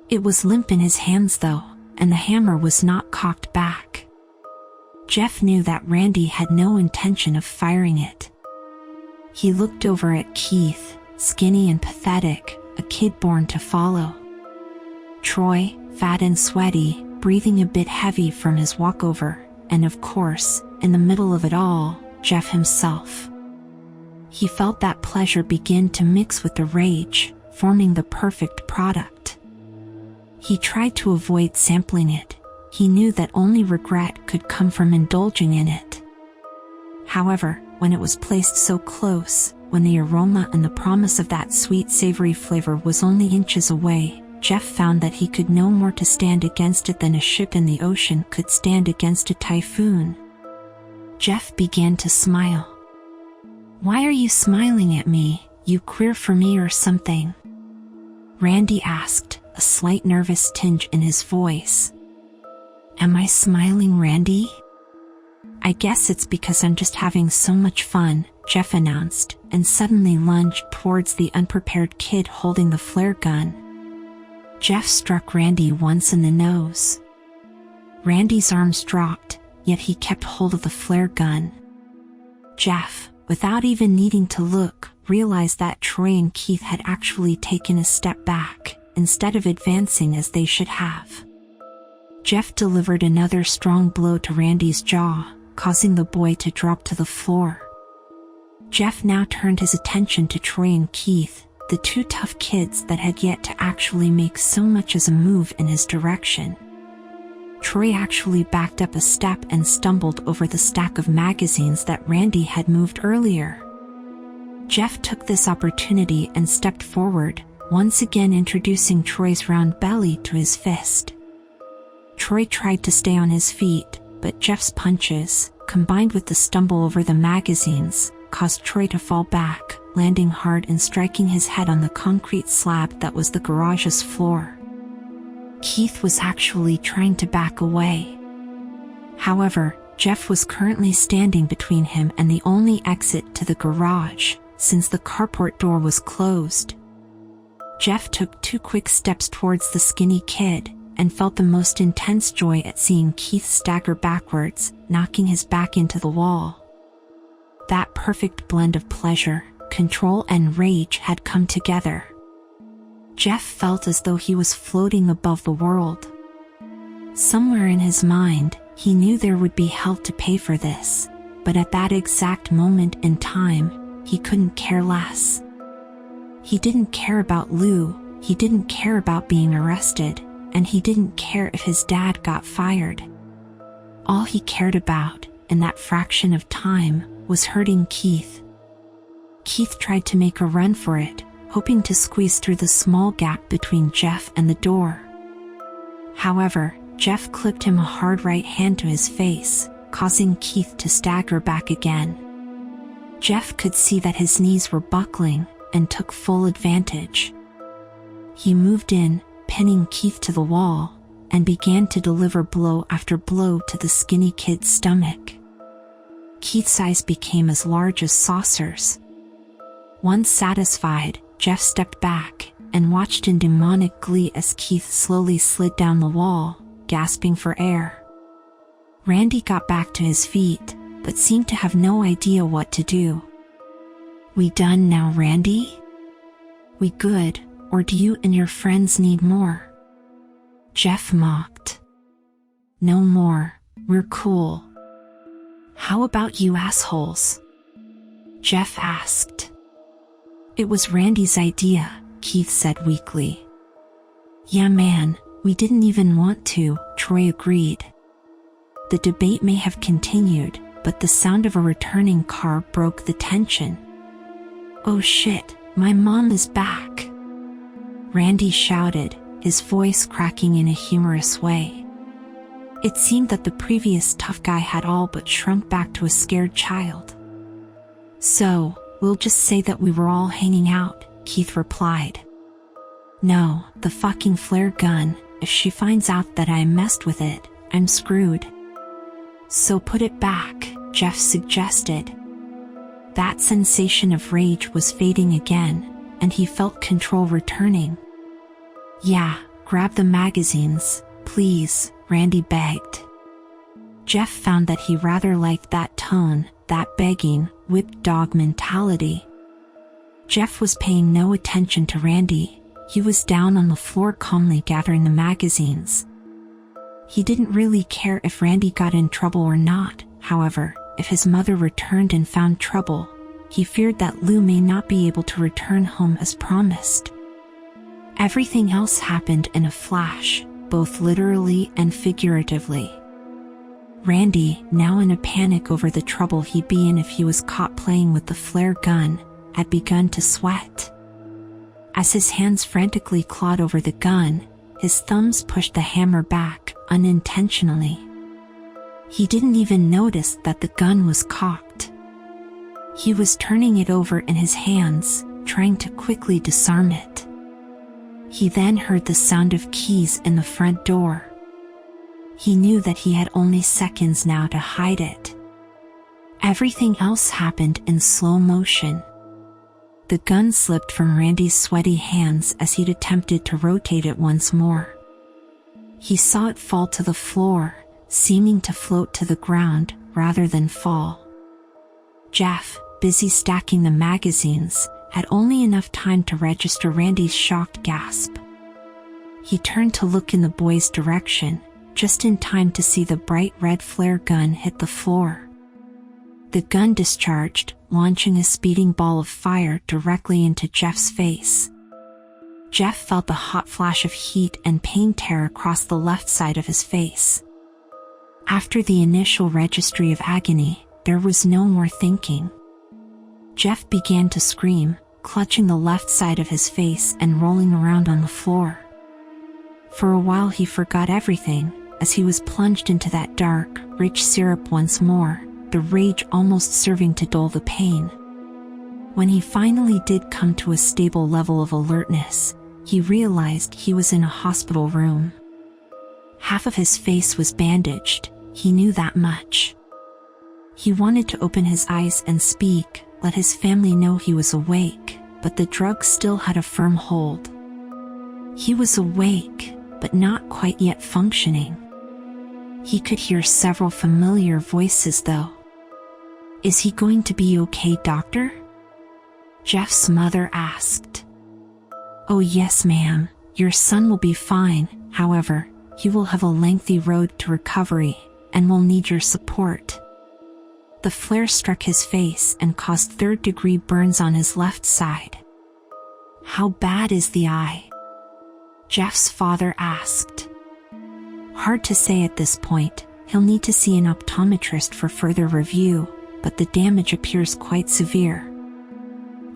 It was limp in his hands though, and the hammer was not cocked back. Jeff knew that Randy had no intention of firing it. He looked over at Keith, skinny and pathetic, a kid born to follow. Troy, fat and sweaty, breathing a bit heavy from his walkover, and of course, in the middle of it all, Jeff himself. He felt that pleasure begin to mix with the rage, forming the perfect product. He tried to avoid sampling it. He knew that only regret could come from indulging in it. However, when it was placed so close, when the aroma and the promise of that sweet savory flavor was only inches away, Jeff found that he could no more to stand against it than a ship in the ocean could stand against a typhoon. Jeff began to smile. "Why are you smiling at me? You queer for me or something?" Randy asked, a slight nervous tinge in his voice. "Am I smiling, Randy?" "I guess it's because I'm just having so much fun," Jeff announced, and suddenly lunged towards the unprepared kid holding the flare gun. Jeff struck Randy once in the nose. Randy's arms dropped, yet he kept hold of the flare gun. Jeff, without even needing to look, realized that Troy and Keith had actually taken a step back, instead of advancing as they should have. Jeff delivered another strong blow to Randy's jaw, causing the boy to drop to the floor. Jeff now turned his attention to Troy and Keith, the two tough kids that had yet to actually make so much as a move in his direction. Troy actually backed up a step and stumbled over the stack of magazines that Randy had moved earlier. Jeff took this opportunity and stepped forward, once again introducing Troy's round belly to his fist. Troy tried to stay on his feet, but Jeff's punches, combined with the stumble over the magazines, caused Troy to fall back, landing hard and striking his head on the concrete slab that was the garage's floor. Keith was actually trying to back away. However, Jeff was currently standing between him and the only exit to the garage, since the carport door was closed. Jeff took 2 quick steps towards the skinny kid, and felt the most intense joy at seeing Keith stagger backwards, knocking his back into the wall. That perfect blend of pleasure, control and rage had come together. Jeff felt as though he was floating above the world. Somewhere in his mind, he knew there would be hell to pay for this, but at that exact moment in time, he couldn't care less. He didn't care about Lou, he didn't care about being arrested, and he didn't care if his dad got fired. All he cared about, in that fraction of time, was hurting Keith. Keith tried to make a run for it, hoping to squeeze through the small gap between Jeff and the door. However, Jeff clipped him a hard right hand to his face, causing Keith to stagger back again. Jeff could see that his knees were buckling, and took full advantage. He moved in, pinning Keith to the wall, and began to deliver blow after blow to the skinny kid's stomach. Keith's eyes became as large as saucers. Once satisfied, Jeff stepped back, and watched in demonic glee as Keith slowly slid down the wall, gasping for air. Randy got back to his feet, but seemed to have no idea what to do. "We done now, Randy? We good, or do you and your friends need more?" Jeff mocked. "No more, we're cool." "How about you assholes?" Jeff asked. "It was Randy's idea," Keith said weakly. "Yeah man, we didn't even want to," Troy agreed. The debate may have continued, but the sound of a returning car broke the tension. "Oh shit, my mom is back," Randy shouted, his voice cracking in a humorous way. It seemed that the previous tough guy had all but shrunk back to a scared child. "So, we'll just say that we were all hanging out," Keith replied. "No, the fucking flare gun, if she finds out that I messed with it, I'm screwed." "So put it back," Jeff suggested. That sensation of rage was fading again, and he felt control returning. "Yeah, grab the magazines, please," Randy begged. Jeff found that he rather liked that tone, that begging, whipped dog mentality. Jeff was paying no attention to Randy. He was down on the floor calmly gathering the magazines. He didn't really care if Randy got in trouble or not. However, if his mother returned and found trouble, he feared that Lou may not be able to return home as promised. Everything else happened in a flash, both literally and figuratively. Randy, now in a panic over the trouble he'd be in if he was caught playing with the flare gun, had begun to sweat. As his hands frantically clawed over the gun, his thumbs pushed the hammer back, unintentionally. He didn't even notice that the gun was cocked. He was turning it over in his hands, trying to quickly disarm it. He then heard the sound of keys in the front door. He knew that he had only seconds now to hide it. Everything else happened in slow motion. The gun slipped from Randy's sweaty hands as he'd attempted to rotate it once more. He saw it fall to the floor, seeming to float to the ground rather than fall. Jeff, busy stacking the magazines, had only enough time to register Randy's shocked gasp. He turned to look in the boy's direction, just in time to see the bright red flare gun hit the floor. The gun discharged, launching a speeding ball of fire directly into Jeff's face. Jeff felt the hot flash of heat and pain tear across the left side of his face. After the initial registry of agony, there was no more thinking. Jeff began to scream, clutching the left side of his face and rolling around on the floor. For a while he forgot everything, as he was plunged into that dark, rich syrup once more, the rage almost serving to dull the pain. When he finally did come to a stable level of alertness, he realized he was in a hospital room. Half of his face was bandaged, he knew that much. He wanted to open his eyes and speak, let his family know he was awake, but the drug still had a firm hold. He was awake, but not quite yet functioning. He could hear several familiar voices though. "Is he going to be okay, doctor?" Jeff's mother asked. "Oh yes, ma'am, your son will be fine. However, he will have a lengthy road to recovery, and will need your support." The flare struck his face and caused third-degree burns on his left side. "How bad is the eye?" Jeff's father asked. "Hard to say at this point. He'll need to see an optometrist for further review, but the damage appears quite severe."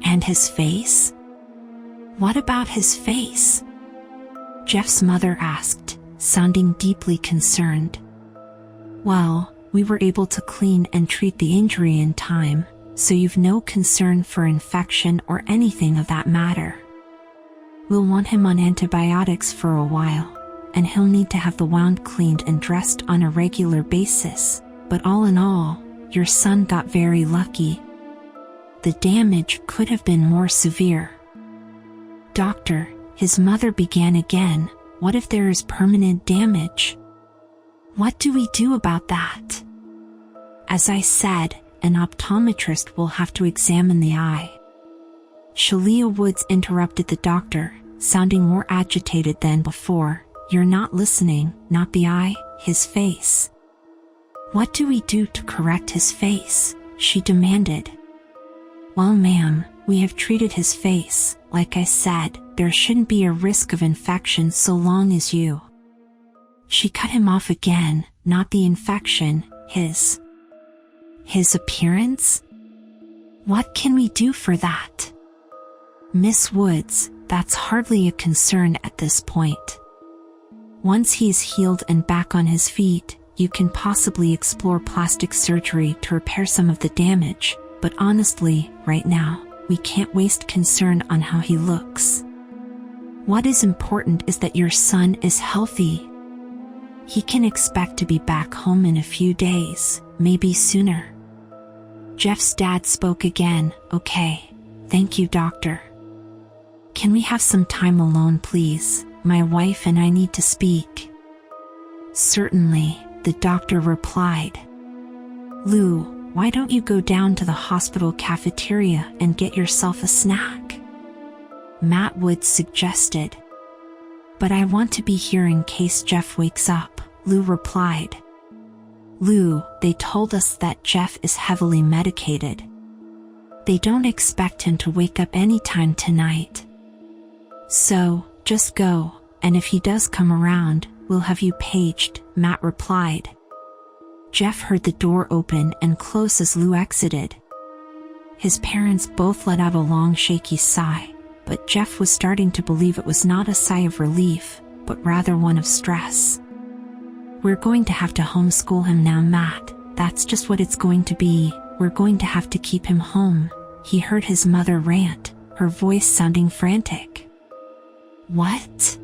"And his face?" "What about his face?" Jeff's mother asked, sounding deeply concerned. "Well, we were able to clean and treat the injury in time, so you've no concern for infection or anything of that matter. We'll want him on antibiotics for a while, and he'll need to have the wound cleaned and dressed on a regular basis, but all in all, your son got very lucky. The damage could have been more severe." "Doctor," his mother began again, "what if there is permanent damage? What do we do about that?" "As I said, an optometrist will have to examine the eye." Shalia Woods interrupted the doctor, sounding more agitated than before. "You're not listening, not the eye, his face." "What do we do to correct his face?" she demanded. "Well, ma'am, we have treated his face. Like I said, there shouldn't be a risk of infection so long as you—" She cut him off again, "Not the infection, his appearance? What can we do for that?" Miss Woods, that's hardly a concern at this point. Once he's healed and back on his feet, you can possibly explore plastic surgery to repair some of the damage, but honestly, right now, we can't waste concern on how he looks. What is important is that your son is healthy. He can expect to be back home in a few days, maybe sooner. Jeff's dad spoke again. Okay, thank you, doctor. Can we have some time alone, please? My wife and I need to speak. Certainly, the doctor replied. Lou, why don't you go down to the hospital cafeteria and get yourself a snack? Matt Woods suggested. But I want to be here in case Jeff wakes up, Lou replied. Lou, they told us that Jeff is heavily medicated. They don't expect him to wake up anytime tonight. So, just go, and if he does come around, we'll have you paged, Matt replied. Jeff heard the door open and close as Lou exited. His parents both let out a long shaky sigh, but Jeff was starting to believe it was not a sigh of relief, but rather one of stress. We're going to have to homeschool him now, Matt. That's just what it's going to be. We're going to have to keep him home. He heard his mother rant, her voice sounding frantic. What?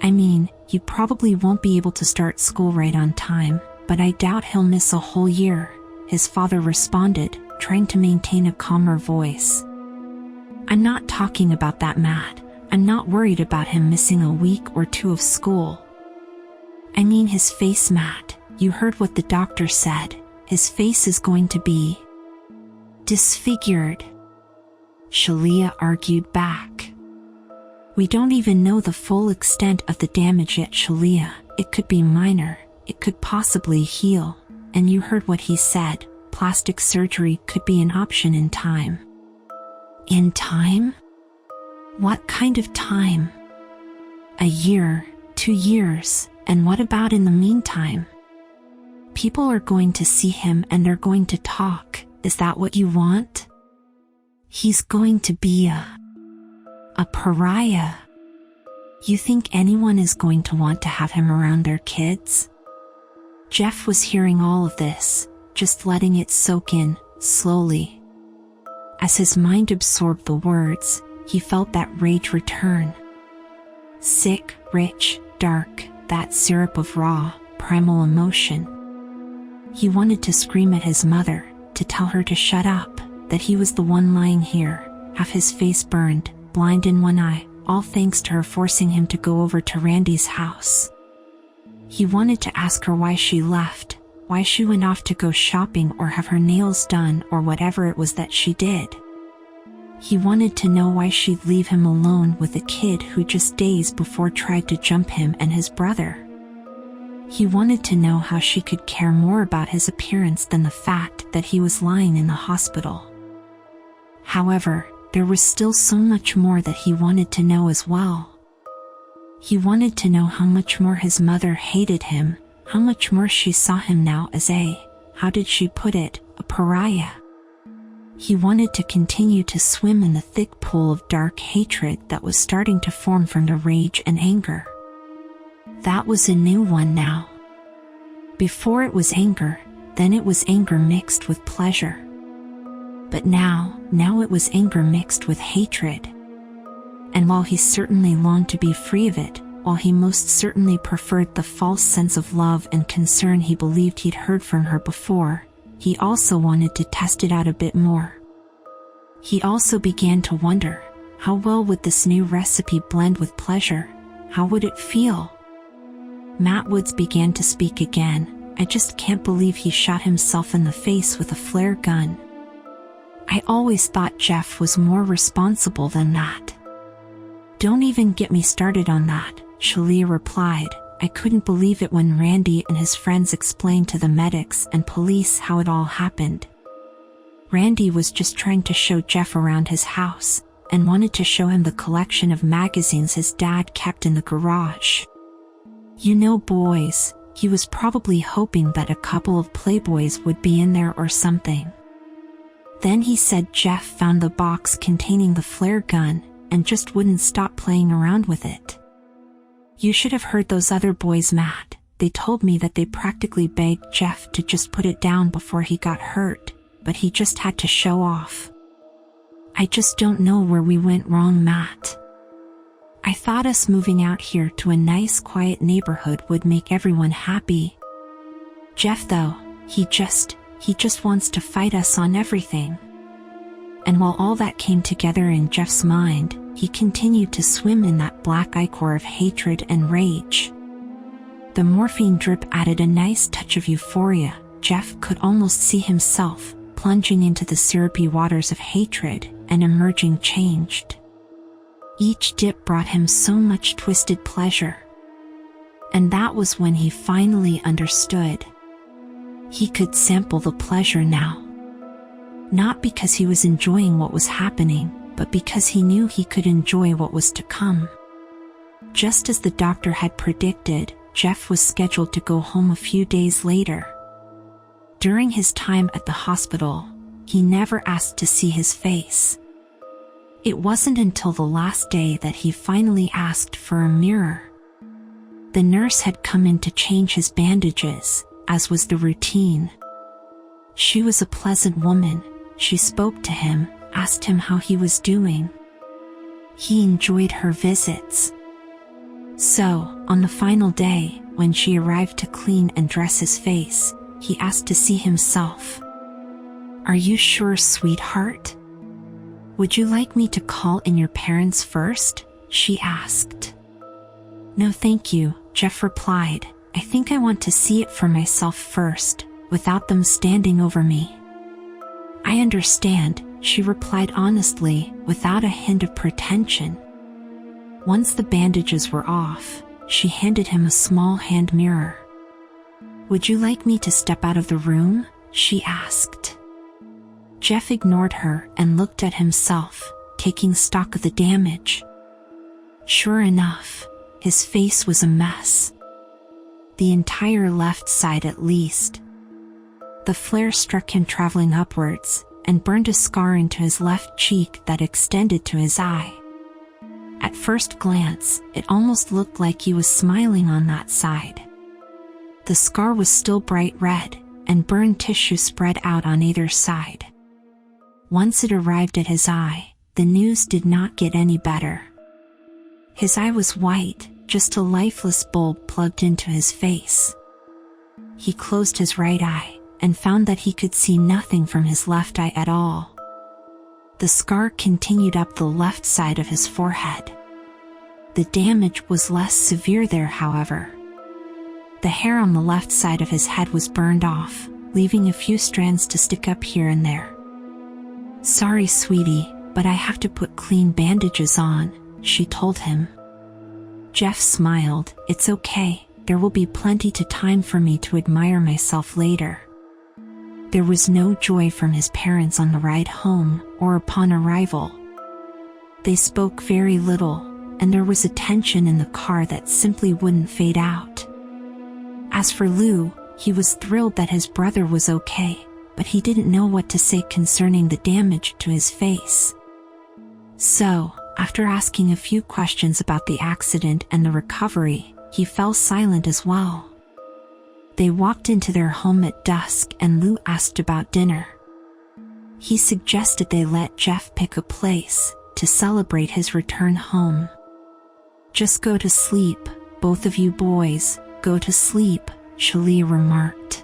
I mean, you probably won't be able to start school right on time, but I doubt he'll miss a whole year, his father responded, trying to maintain a calmer voice. I'm not talking about that, Matt. I'm not worried about him missing a week or two of school. I mean his face, Matt. You heard what the doctor said. His face is going to be disfigured. Shalia argued back. We don't even know the full extent of the damage yet, Shalia. It could be minor. It could possibly heal. And you heard what he said. Plastic surgery could be an option in time. In time? What kind of time? A year, 2 years, and what about in the meantime? People are going to see him and they're going to talk. Is that what you want? He's going to be a pariah. You think anyone is going to want to have him around their kids? Jeff was hearing all of this, just letting it soak in, slowly. As his mind absorbed the words, he felt that rage return. Sick, rich, dark, that syrup of raw, primal emotion. He wanted to scream at his mother, to tell her to shut up, that he was the one lying here, half his face burned, blind in one eye, all thanks to her forcing him to go over to Randy's house. He wanted to ask her why she left, why she went off to go shopping or have her nails done or whatever it was that she did. He wanted to know why she'd leave him alone with a kid who just days before tried to jump him and his brother. He wanted to know how she could care more about his appearance than the fact that he was lying in the hospital. However, there was still so much more that he wanted to know as well. He wanted to know how much more his mother hated him, how much more she saw him now as how did she put it, a pariah. He wanted to continue to swim in the thick pool of dark hatred that was starting to form from the rage and anger. That was a new one now. Before it was anger, then it was anger mixed with pleasure. But now it was anger mixed with hatred. And while he certainly longed to be free of it, while he most certainly preferred the false sense of love and concern he believed he'd heard from her before, he also wanted to test it out a bit more. He also began to wonder, how well would this new recipe blend with pleasure? How would it feel? Matt Woods began to speak again. I just can't believe he shot himself in the face with a flare gun. I always thought Jeff was more responsible than that. Don't even get me started on that, Shalia replied. I couldn't believe it when Randy and his friends explained to the medics and police how it all happened. Randy was just trying to show Jeff around his house, and wanted to show him the collection of magazines his dad kept in the garage. You know, boys, he was probably hoping that a couple of Playboys would be in there or something. Then he said Jeff found the box containing the flare gun and just wouldn't stop playing around with it. You should have heard those other boys, Matt. They told me that they practically begged Jeff to just put it down before he got hurt, but he just had to show off. I just don't know where we went wrong, Matt. I thought us moving out here to a nice quiet neighborhood would make everyone happy. Jeff though, he just wants to fight us on everything. And while all that came together in Jeff's mind, he continued to swim in that black ichor of hatred and rage. The morphine drip added a nice touch of euphoria. Jeff could almost see himself plunging into the syrupy waters of hatred and emerging changed. Each dip brought him so much twisted pleasure. And that was when he finally understood. He could sample the pleasure now. Not because he was enjoying what was happening, but because he knew he could enjoy what was to come. Just as the doctor had predicted, Jeff was scheduled to go home a few days later. During his time at the hospital, he never asked to see his face. It wasn't until the last day that he finally asked for a mirror. The nurse had come in to change his bandages, as was the routine. She was a pleasant woman. She spoke to him, asked him how he was doing. He enjoyed her visits. So, on the final day, when she arrived to clean and dress his face, he asked to see himself. "Are you sure, sweetheart? Would you like me to call in your parents first?" she asked. "No thank you," Jeff replied. "I think I want to see it for myself first, without them standing over me." "I understand," she replied honestly, without a hint of pretension. Once the bandages were off, she handed him a small hand mirror. "Would you like me to step out of the room?" she asked. Jeff ignored her and looked at himself, taking stock of the damage. Sure enough, his face was a mess. The entire left side at least. The flare struck him traveling upwards, and burned a scar into his left cheek that extended to his eye. At first glance, it almost looked like he was smiling on that side. The scar was still bright red, and burned tissue spread out on either side. Once it arrived at his eye, the news did not get any better. His eye was white, just a lifeless bulb plugged into his face. He closed his right eye, and found that he could see nothing from his left eye at all. The scar continued up the left side of his forehead. The damage was less severe there, however. The hair on the left side of his head was burned off, leaving a few strands to stick up here and there. "Sorry, sweetie, but I have to put clean bandages on," she told him. Jeff smiled. "It's okay, there will be plenty of time for me to admire myself later." There was no joy from his parents on the ride home, or upon arrival. They spoke very little, and there was a tension in the car that simply wouldn't fade out. As for Lou, he was thrilled that his brother was okay, but he didn't know what to say concerning the damage to his face. So, after asking a few questions about the accident and the recovery, he fell silent as well. They walked into their home at dusk and Lou asked about dinner. He suggested they let Jeff pick a place to celebrate his return home. "Just go to sleep, both of you boys, go to sleep," Shalia remarked.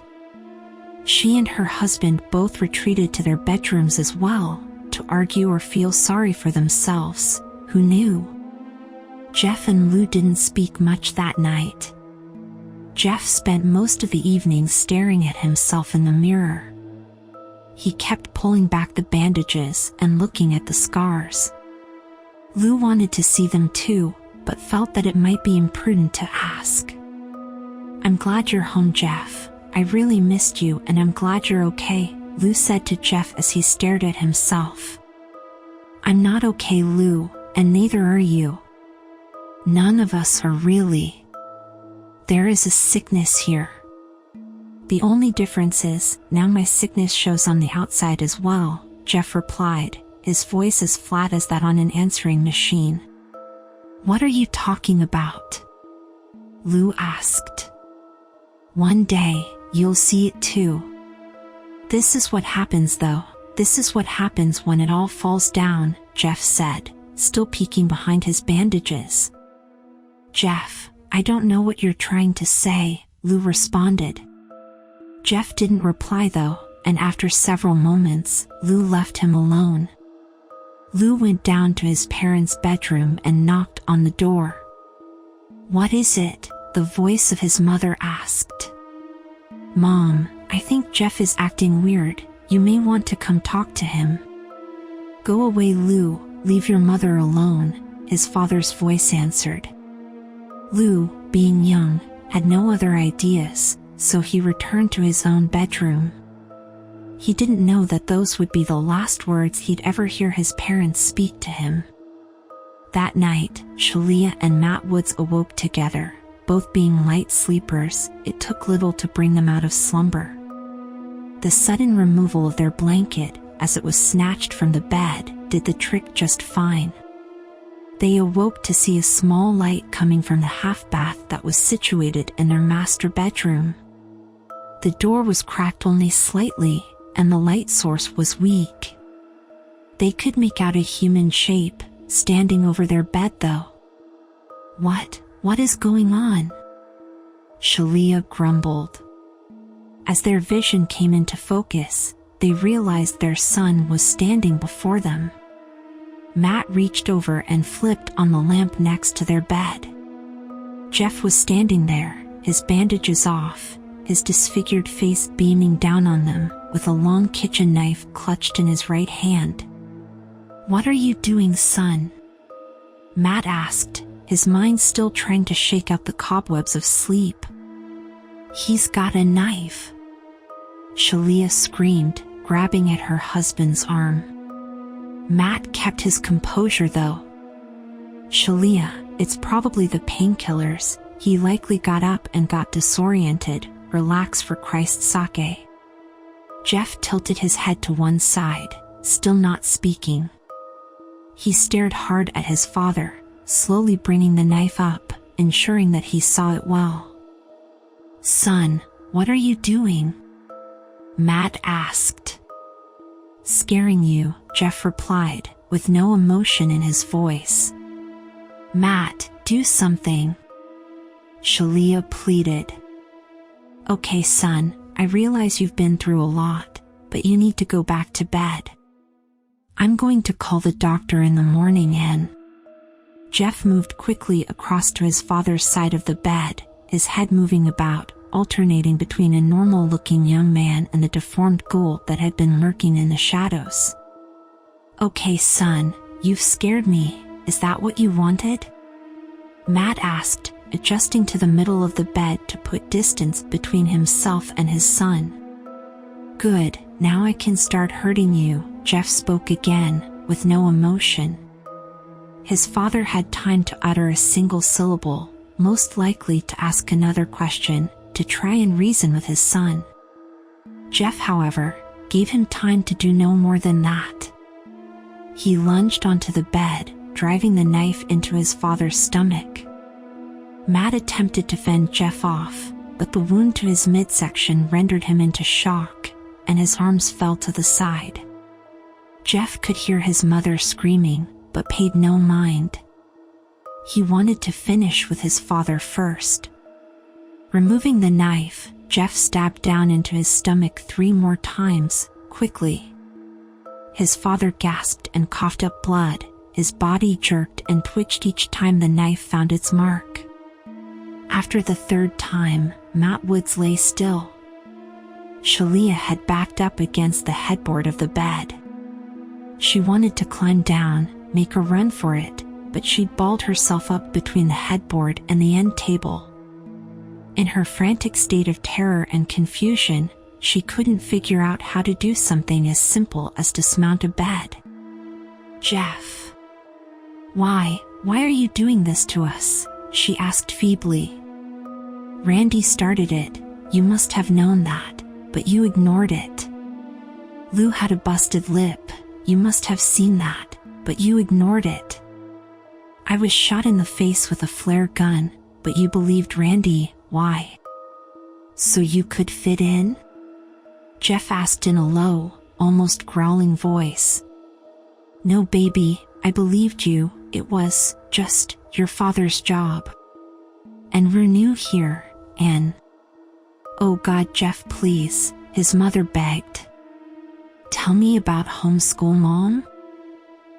She and her husband both retreated to their bedrooms as well, to argue or feel sorry for themselves. Who knew? Jeff and Lou didn't speak much that night. Jeff spent most of the evening staring at himself in the mirror. He kept pulling back the bandages and looking at the scars. Lou wanted to see them too, but felt that it might be imprudent to ask. "I'm glad you're home, Jeff. I really missed you and I'm glad you're okay," Lou said to Jeff as he stared at himself. "I'm not okay, Lou, and neither are you. None of us are really. There is a sickness here. The only difference is, now my sickness shows on the outside as well," Jeff replied, his voice as flat as that on an answering machine. What are you talking about? Lou asked. One day, you'll see it too. This is what happens though. This is what happens when it all falls down, Jeff said, still peeking behind his bandages. Jeff, I don't know what you're trying to say, Lou responded. Jeff didn't reply though, and after several moments, Lou left him alone. Lou went down to his parents' bedroom and knocked on the door. What is it? The voice of his mother asked. Mom, I think Jeff is acting weird. You may want to come talk to him. Go away, Lou. Leave your mother alone, his father's voice answered. Lou, being young, had no other ideas, so he returned to his own bedroom. He didn't know that those would be the last words he'd ever hear his parents speak to him. That night, Shalia and Matt Woods awoke together. Both being light sleepers, it took little to bring them out of slumber. The sudden removal of their blanket, as it was snatched from the bed, did the trick just fine. They awoke to see a small light coming from the half-bath that was situated in their master bedroom. The door was cracked only slightly, and the light source was weak. They could make out a human shape, standing over their bed though. What is going on? Shalia grumbled. As their vision came into focus, they realized their son was standing before them. Matt reached over and flipped on the lamp next to their bed. Jeff was standing there, his bandages off, his disfigured face beaming down on them, with a long kitchen knife clutched in his right hand. What are you doing, son? Matt asked, his mind still trying to shake out the cobwebs of sleep. He's got a knife. Shalia screamed, grabbing at her husband's arm. Matt kept his composure though. Shalia, it's probably the painkillers. He likely got up and got disoriented. Relax, for Christ's sake. Jeff tilted his head to one side, still not speaking. He stared hard at his father, slowly bringing the knife up, ensuring that he saw it well. Son, what are you doing? Matt asked. Scaring you, Jeff replied, with no emotion in his voice. Matt, do something. Shalia pleaded. Okay, son, I realize you've been through a lot, but you need to go back to bed. I'm going to call the doctor in the morning and... Jeff moved quickly across to his father's side of the bed, his head moving about, alternating between a normal-looking young man and the deformed ghoul that had been lurking in the shadows. Okay, son, you've scared me. Is that what you wanted? Matt asked, adjusting to the middle of the bed to put distance between himself and his son. Good, now I can start hurting you, Jeff spoke again, with no emotion. His father had time to utter a single syllable, most likely to ask another question, to try and reason with his son. Jeff, however, gave him time to do no more than that. He lunged onto the bed, driving the knife into his father's stomach. Matt attempted to fend Jeff off, but the wound to his midsection rendered him into shock, and his arms fell to the side. Jeff could hear his mother screaming, but paid no mind. He wanted to finish with his father first. Removing the knife, Jeff stabbed down into his stomach 3 more times, quickly. His father gasped and coughed up blood, his body jerked and twitched each time the knife found its mark. After the 3rd time, Matt Woods lay still. Shalia had backed up against the headboard of the bed. She wanted to climb down, make a run for it, but she balled herself up between the headboard and the end table. In her frantic state of terror and confusion, she couldn't figure out how to do something as simple as dismount a bed. Jeff. Why are you doing this to us? She asked feebly. Randy started it, you must have known that, but you ignored it. Lou had a busted lip. You must have seen that, but you ignored it. I was shot in the face with a flare gun, but you believed Randy. Why? So you could fit in? Jeff asked in a low, almost growling voice. No, baby, I believed you. It was just your father's job. And we're new here, and... Oh God, Jeff, please, his mother begged. Tell me about homeschool, Mom.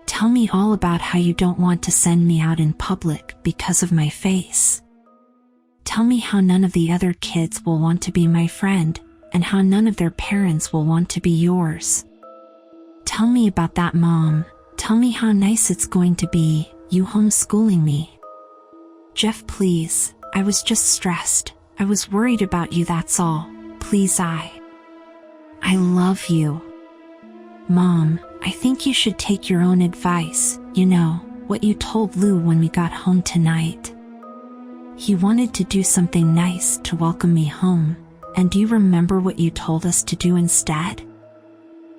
Tell me all about how you don't want to send me out in public because of my face. Tell me how none of the other kids will want to be my friend, and how none of their parents will want to be yours. Tell me about that, Mom. Tell me how nice it's going to be, you homeschooling me. Jeff, please, I was just stressed. I was worried about you, that's all. Please, I love you. Mom, I think you should take your own advice, you know, what you told Lou when we got home tonight. He wanted to do something nice to welcome me home, and do you remember what you told us to do instead?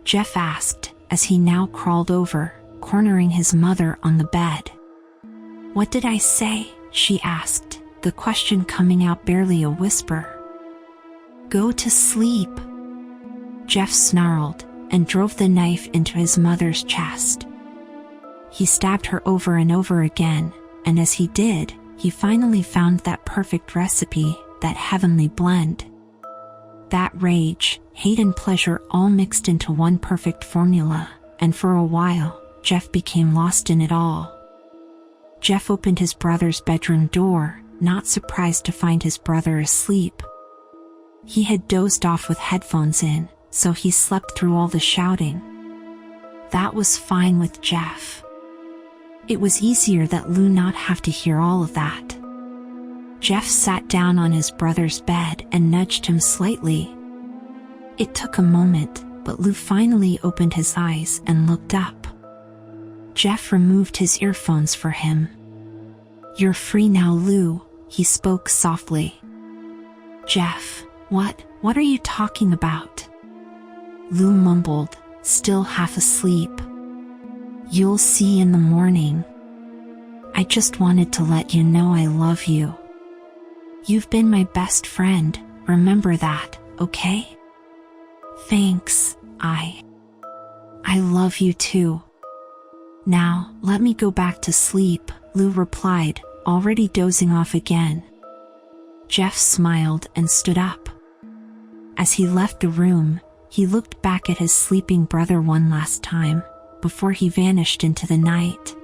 Jeff asked, as he now crawled over, cornering his mother on the bed. What did I say? She asked, the question coming out barely a whisper. Go to sleep. Jeff snarled, and drove the knife into his mother's chest. He stabbed her over and over again, and as he did, he finally found that perfect recipe, that heavenly blend. That rage, hate and pleasure all mixed into one perfect formula, and for a while, Jeff became lost in it all. Jeff opened his brother's bedroom door, not surprised to find his brother asleep. He had dozed off with headphones in, so he slept through all the shouting. That was fine with Jeff. It was easier that Lou not have to hear all of that. Jeff sat down on his brother's bed and nudged him slightly. It took a moment, but Lou finally opened his eyes and looked up. Jeff removed his earphones for him. You're free now, Lou, he spoke softly. Jeff, what are you talking about? Lou mumbled, still half asleep. You'll see in the morning. I just wanted to let you know I love you. You've been my best friend, remember that, okay? Thanks, I love you too. Now, let me go back to sleep, Lou replied, already dozing off again. Jeff smiled and stood up. As he left the room, he looked back at his sleeping brother one last time, before he vanished into the night.